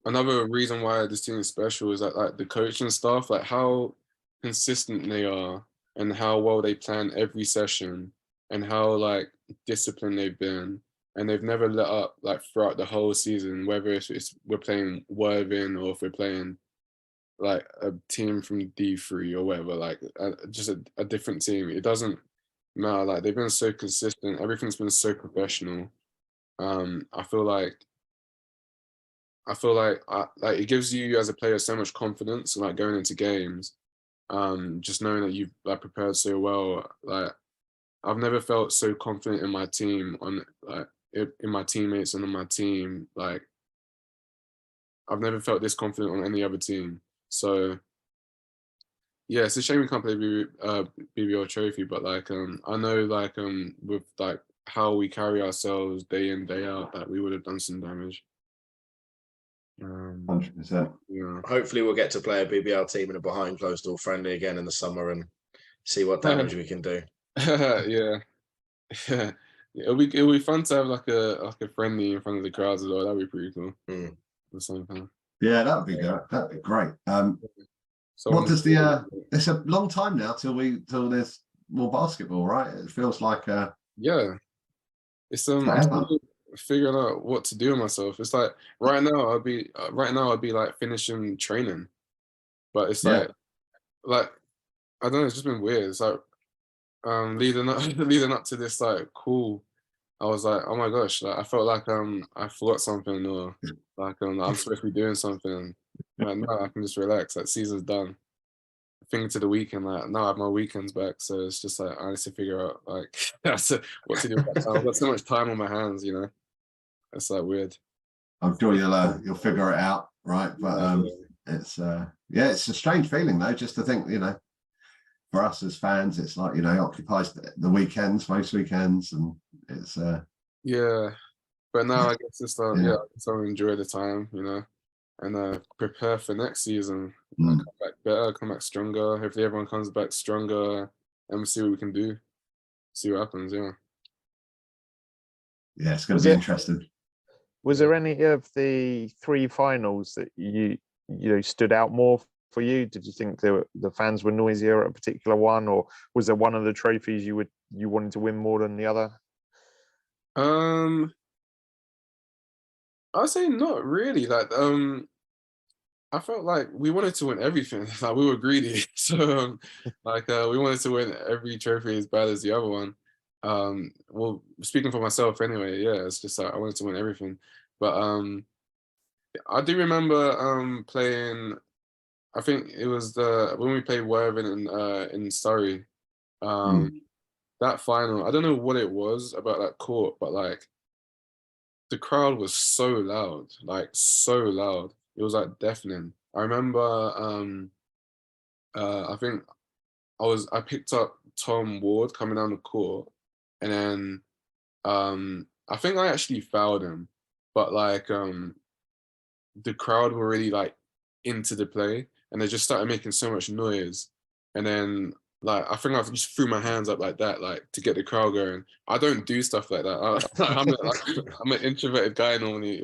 another reason why this team is special is that like the coaching staff, like how consistent they are and how well they plan every session and how like disciplined they've been. And they've never let up like throughout the whole season, whether it's we're playing Worthing or if we're playing like a team from D3 or whatever, like just a different team. It doesn't matter. Like they've been so consistent. Everything's been so professional. I feel like like it gives you as a player so much confidence, like going into games. Just knowing that you've like prepared so well. Like I've never felt so confident in my team in my teammates and on my team. Like I've never felt this confident on any other team. So yeah, it's a shame we can't play BBL trophy, but like I know like with like how we carry ourselves day in day out, that we would have done some damage. 100%. Yeah. Hopefully, we'll get to play a BBL team in a behind closed door friendly again in the summer and see what damage we can do. Yeah. It'll be fun to have like a friendly in front of the crowds as well. That'd be pretty cool. The same thing. Yeah, that would be good. That'd be great. So what does it's a long time now till there's more basketball, right? It feels like yeah. It's I'm still figuring out what to do with myself. It's like right now I'd be like finishing training, but it's like I don't know. It's just been weird. It's like leading up to this like cool. I was like, oh my gosh, like I felt like I forgot something or like I'm supposed to be doing something. Like no, I can just relax. Like season's done. Thinking to the weekend, like now I have my weekends back, so it's just like I need to figure out like what to do with that time. I've got so much time on my hands, It's like weird. I'm sure you'll figure it out, right? But it's it's a strange feeling though, just to think, for us as fans, it's like it occupies the weekends, most weekends, and it's yeah. But now I guess it's so enjoy the time, and prepare for next season. Come back better, come back stronger. Hopefully everyone comes back stronger, and we'll see what we can do. See what happens. Yeah. Yeah, it's going to be interesting. Was there any of the three finals that you stood out more for you? Did you think the fans were noisier at a particular one, or was there one of the trophies you wanted to win more than the other? I'd say not really. Like, I felt like we wanted to win everything. Like we were greedy, so we wanted to win every trophy as bad as the other one. Well, speaking for myself anyway, yeah, it's just like I wanted to win everything. But I do remember playing. I think it was when we played Worthing in Surrey. That final, I don't know what it was about that court, but like the crowd was so loud, like so loud. It was like deafening. I remember I think I picked up Tom Ward coming down the court, and then I think I actually fouled him, but like the crowd were really like into the play, and they just started making so much noise, and then like I think I just threw my hands up like that, like to get the crowd going. I don't do stuff like that. I'm an introverted guy normally.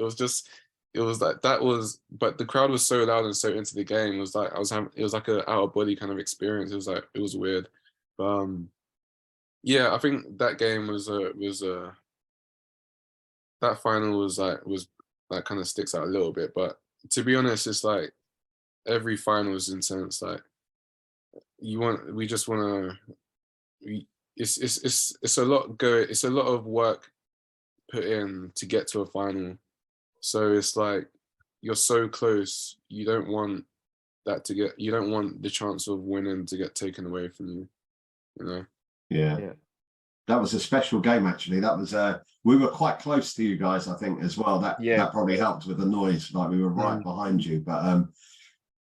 It it was like but the crowd was so loud and so into the game. It was like it was like a out of body kind of experience. It was weird, but yeah, I think that game was that final was like kind of sticks out a little bit. But to be honest, it's like every final is intense. Like we just want to. It's a lot it's a lot of work put in to get to a final. So it's like you're so close. You don't want the chance of winning to get taken away from you. You know. Yeah. That was a special game, actually. That was we were quite close to you guys, I think, as well. That probably helped with the noise. Like we were right behind you, but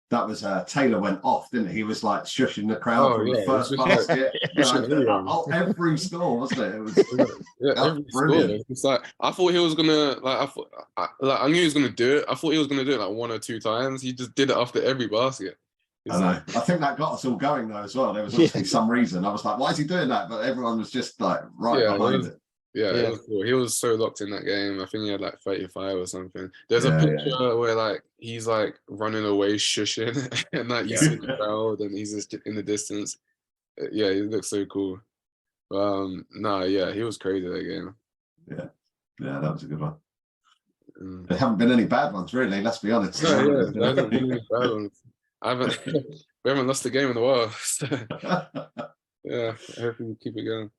that was Taylor went off, didn't he? He was like shushing the crowd from the first basket. Every score, wasn't it? It was every brilliant. Score. It's like I thought he was gonna I knew he was gonna do it. I thought he was gonna do it like 1 or 2 times. He just did it after every basket. I know. I think that got us all going though as well. There was obviously some reason. I was like, why is he doing that? But everyone was just like behind it. Yeah, it was cool. He was so locked in that game. I think he had like 35 or something. There's a picture where like he's like running away, shushing, and like you see the crowd, and he's just in the distance. Yeah, he looks so cool. He was crazy that game. Yeah, that was a good one. There haven't been any bad ones, really. Let's be honest. There hasn't been any bad ones. We haven't lost a game in a while. So, yeah, hopefully we keep it going.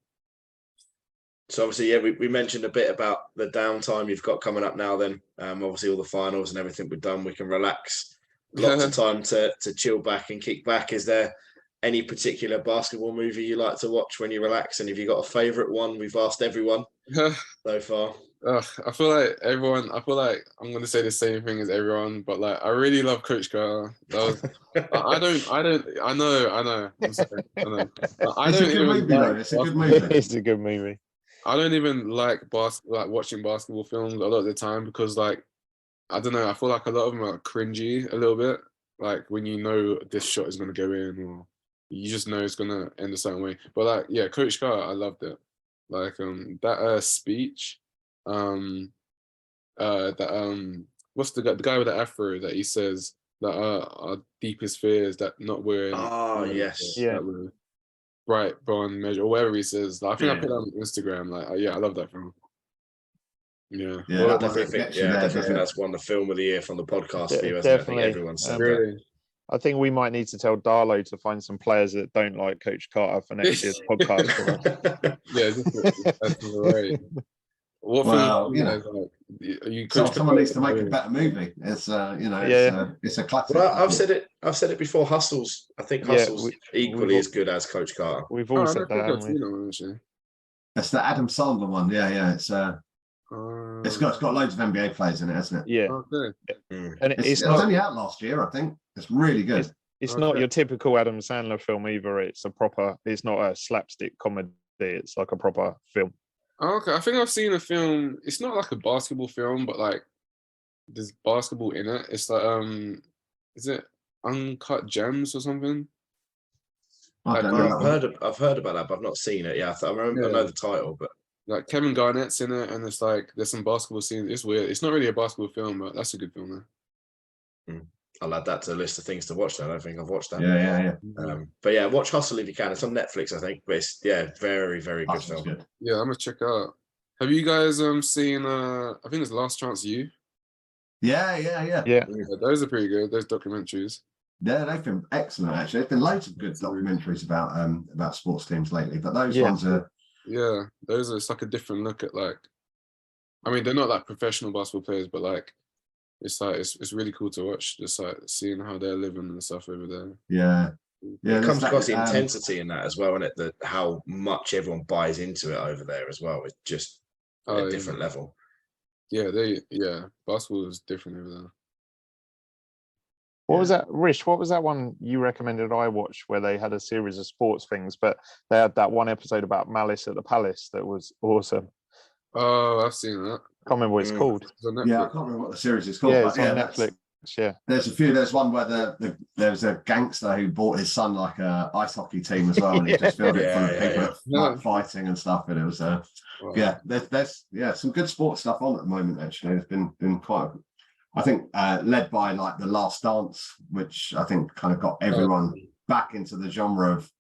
So obviously, we mentioned a bit about the downtime you've got coming up now. Then, obviously, all the finals and everything we've done, we can relax. Lots of time to chill back and kick back. Is there any particular basketball movie you like to watch when you relax? And have you got a favourite one? We've asked everyone so far. I feel like I'm going to say the same thing as everyone, but like I really love Coach Carter. I know. I'm sorry, I know. It's a good movie, though. It's a good movie. It's a good movie. I don't even like watching basketball films a lot of the time because like I don't know. I feel like a lot of them are cringy a little bit. Like when you know this shot is going to go in, or you just know it's going to end a certain way. But like, yeah, Coach Carter, I loved it. Like that speech. What's the guy with the afro that he says that our deepest fear is that not wearing that we're bright bond measure or whatever he says. Like, I think I put that on Instagram. Like I love that film. Yeah, I definitely think that's won the film of the year from the podcast view. I think everyone said that. I think we might need to tell Darlow to find some players that don't like Coach Carter for next year's podcast. That's right. Someone needs to make a better movie. It's it's a classic. Well, I've said it before. Hustle's. I think Hustle's equally as good as Coach Carter. We've all said that. That's the Adam Sandler one. Yeah. It's got loads of NBA players in it, hasn't it? Yeah. Okay. And it was only out last year, I think. It's really good. It's not your typical Adam Sandler film either. It's not a slapstick comedy. It's like a proper film. Oh, okay, I think I've seen a film. It's not like a basketball film, but like there's basketball in it. It's like is it Uncut Gems or something? I've heard about that, but I've not seen it. Yeah, I know the title, but like Kevin Garnett's in it, and it's like there's some basketball scenes. It's weird. It's not really a basketball film, but that's a good film though. I'll add that to the list of things to watch. I don't think I've watched that. Yeah. But yeah, watch Hustle if you can. It's on Netflix, I think. But it's very, very good film. Good. Yeah, I'm gonna check it out. Have you guys seen? I think it's Last Chance U. Yeah. Those are pretty good. Those documentaries. Yeah, they've been excellent. Actually, there's been loads of good documentaries about sports teams lately. But those ones are. Yeah, those are. It's like a different look at like. I mean, they're not like professional basketball players, but like. It's like it's really cool to watch, just like seeing how they're living and stuff over there. Yeah. It comes across the intensity in that as well, isn't it? How much everyone buys into it over there as well. It's just a different level. Yeah, basketball is different over there. What was that, Rish? What was that one you recommended I watch where they had a series of sports things, but they had that one episode about Malice at the Palace that was awesome. Oh, I've seen that. I can't remember what it's called. Yeah, I can't remember what the series is called. Yeah, it's on Netflix. Yeah, there's a few. There's one where there was a gangster who bought his son like a ice hockey team as well, and he just filled it full of people like fighting and stuff. And it was there's some good sports stuff on at the moment. Actually, there's been quite I think led by like The Last Dance, which I think kind of got everyone back into the genre of,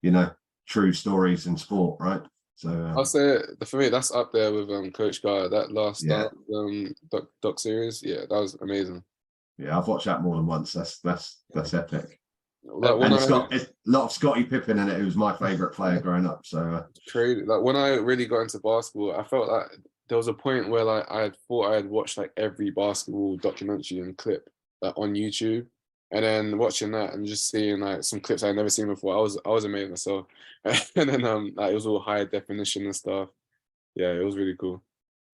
you know, true stories in sport, right? So I'll say for me that's up there with Coach Gar, that last Yeah. doc series. Yeah, that was amazing. yeah, I've watched that more than once. That's epic. Like when And it's a lot of Scottie Pippen in it, who was my favorite player growing up. So crazy. Like when I really got into basketball, I felt like there was a point where like I had thought I had watched like every basketball documentary and clip like on YouTube, and then watching that and just seeing like some clips I'd never seen before, I was amazed myself. And then like it was all high definition and stuff. Yeah, it was really cool.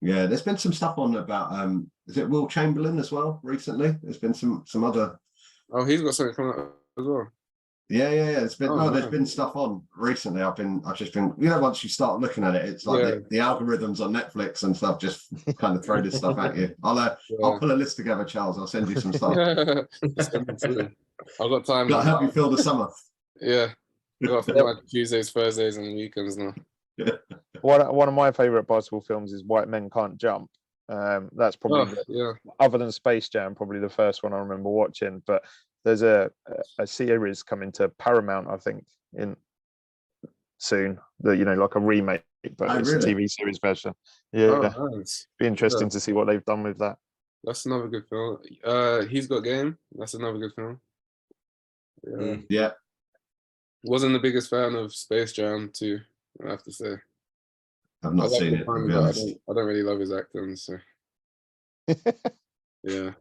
yeah, there's been some stuff on about is it Will Chamberlain as well recently? There's been some other. Oh, he's got something coming up as well. Yeah. It's been Oh, there's nice. been stuff on recently. I've just been, you know, once you start looking at it, it's like Yeah. the algorithms on Netflix and stuff just kind of throw this stuff at you. I'll pull a list together, Charles. I'll send you some stuff. I've got time. That'll help you fill the summer. Yeah, I got for like Tuesdays, Thursdays, and weekends now. One of my favorite basketball films is White Men Can't Jump. That's probably other than Space Jam, probably the first one I remember watching. But there's a series coming to Paramount, I think, in soon. That, you know, like a remake, but it's really? a TV series version. Yeah, Nice. be interesting to see what they've done with that. That's another good film. He's Got Game. That's another good film. Yeah. Yeah. Wasn't the biggest fan of Space Jam 2, I have to say. I've not seen it, to be honest. I don't really love his acting, so yeah.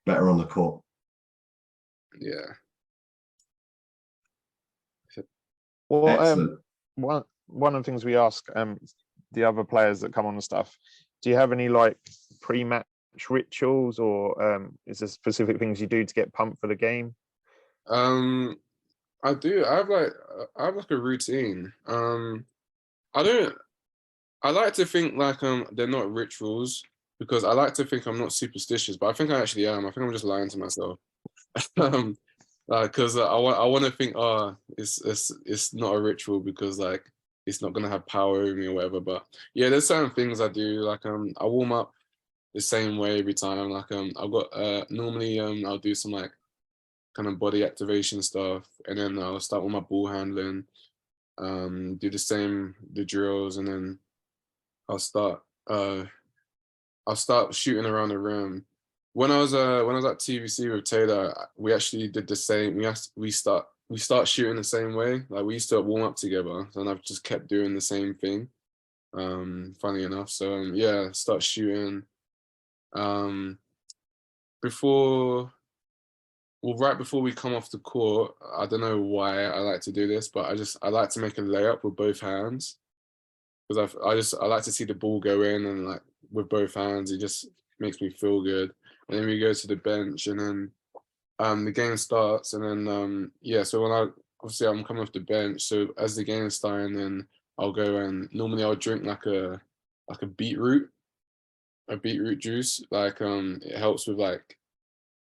Better on the court. Yeah. Well, one of the things we ask the other players that come on and stuff, do you have any like pre-match rituals, or is there specific things you do to get pumped for the game? I do. I have like a routine. I like to think like they're not rituals, because I like to think I'm not superstitious, but I think I actually am. I think I'm just lying to myself. Because I want to think, it's not a ritual because like it's not gonna have power over me or whatever. But yeah, there's certain things I do. Like I warm up the same way every time. Like I've got normally I'll do some like kind of body activation stuff, and then I'll start with my ball handling, do the drills, and then I'll start shooting around the rim. When I was at TVC with Taylor, we actually did the same. We start shooting the same way. Like we used to warm up together, and I've just kept doing the same thing. Funny enough, so yeah, start shooting. Right before we come off the court, I don't know why I like to do this, but I like to make a layup with both hands, because I like to see the ball go in, and like with both hands, it just makes me feel good. And then we go to the bench, and then the game starts, and then so when I'm coming off the bench, so as the game is starting, then I'll go and normally I'll drink like a beetroot juice. Like it helps with like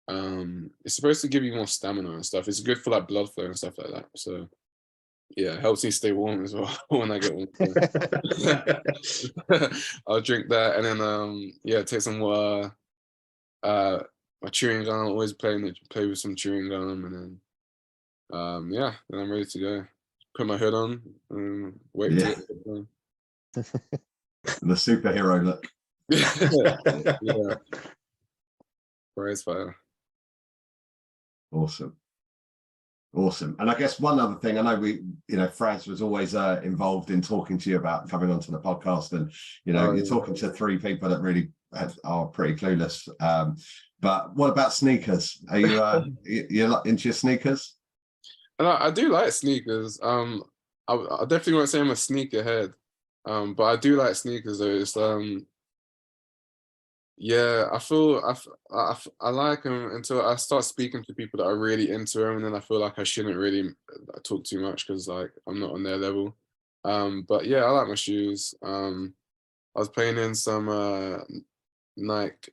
it's supposed to give you more stamina and stuff. It's good for like blood flow and stuff like that. So yeah, it helps me stay warm as well when I get warm. I'll drink that, and then take some water. My chewing gum, I'm always play with some chewing gum, and then then I'm ready to go. Put my hood on and wait to get done. The superhero look. Yeah. Prize fire. Awesome. And I guess one other thing, I know Fraz was always involved in talking to you about coming onto the podcast, and you're talking to three people that really are pretty clueless. But what about sneakers? Are you into your sneakers? I do like sneakers. I definitely won't say I'm a sneakerhead, but I do like sneakers though. It's I like them until I start speaking to people that are really into them, and then I feel like I shouldn't really talk too much because like I'm not on their level. But yeah, I like my shoes. I was playing in some Nike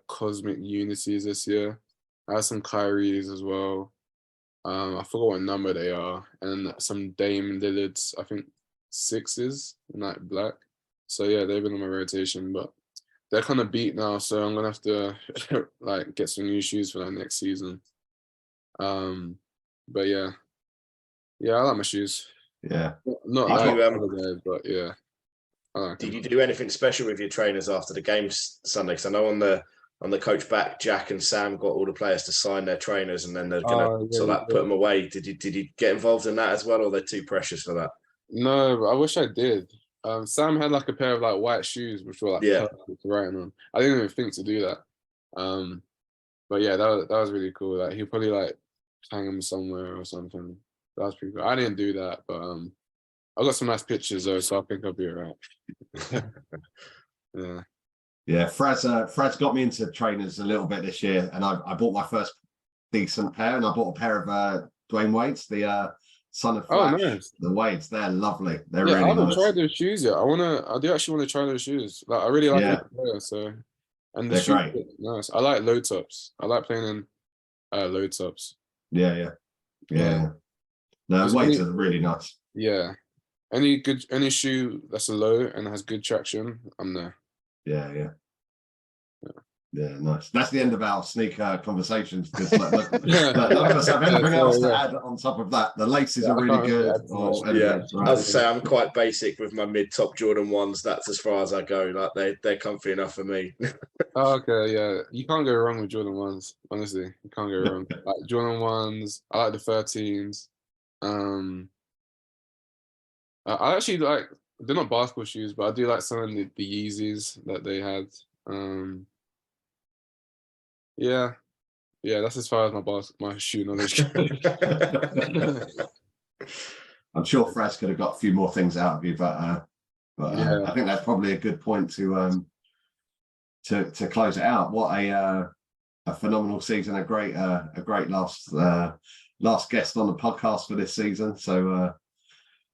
Cosmic Unities this year. I had some Kyries as well. I forgot what number they are, and some Dame Lillards, I think 6s, Nike Black. So yeah, they've been on my rotation, but they're kind of beat now, so I'm gonna have to like get some new shoes for that next season. But yeah, I like my shoes. Yeah. Not Did like you, other guys, but yeah, I like Did them. you do anything special with your trainers after the games Sunday? Because I know on the coach back, Jack and Sam got all the players to sign their trainers, and then they're gonna Yeah, sort of like put them away. Did you get involved in that as well, or they're too precious for that? No, I wish I did. Sam had like a pair of like white shoes, which were like Yeah. perfect to write on. I didn't even think to do that. But yeah, that was really cool. Like he'll probably like hang them somewhere or something. That was pretty cool. I didn't do that, but I got some nice pictures though, so I think I'll be alright. Yeah. Yeah, Fraz got me into trainers a little bit this year, and I bought my first decent pair, and I bought a pair of Dwayne Wade's, the Son of Flash. Nice. The Wades, they're lovely. They're Yeah, really I haven't nice. tried those shoes yet. I do actually want to try those shoes. Like I really like them player, so and the They're shoes great. are nice. I like low tops. I like playing in low tops. Yeah. No, Is Wades any- are really nice. Yeah. Any shoe that's a low and has good traction, I'm there. Yeah, nice. That's the end of our sneaker conversations, because none of us have anything else to add on top of that. The laces are really good. Yeah, as I say, I'm quite basic with my mid-top Jordan 1s. That's as far as I go. Like they're comfy enough for me. Okay, yeah. You can't go wrong with Jordan 1s, honestly. You can't go wrong. Like Jordan 1s, I like the 13s. I actually like, they're not basketball shoes, but I do like some of the Yeezys that they had. Yeah, that's as far as my shoe knowledge. I'm sure Fraz could have got a few more things out of you, but Yeah. I think that's probably a good point to close it out. What a phenomenal season! A great last guest on the podcast for this season. So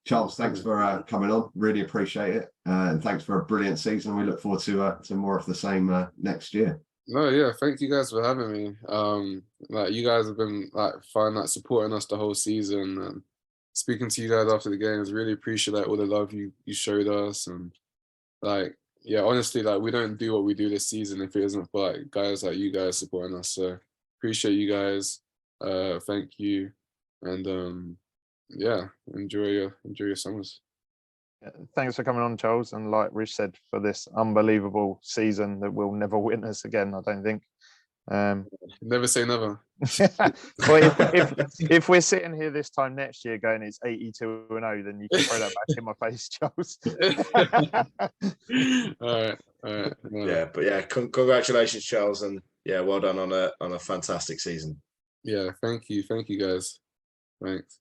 Charles, thanks for coming on. Really appreciate it, and thanks for a brilliant season. We look forward to more of the same next year. No, yeah, thank you guys for having me. Like you guys have been like fun, like supporting us the whole season, and speaking to you guys after the games. Really appreciate like all the love you showed us, and like yeah, honestly, like we don't do what we do this season if it isn't for like guys like you guys supporting us. So appreciate you guys. Thank you, and yeah, enjoy your summers. Thanks for coming on, Charles, and like Rich said, for this unbelievable season that we'll never witness again, I don't think. Never say never. Well, if we're sitting here this time next year going it's 82-0, then you can throw that back in my face, Charles. All right. Yeah, but yeah, congratulations, Charles, and yeah, well done on a fantastic season. Yeah, thank you guys. Thanks.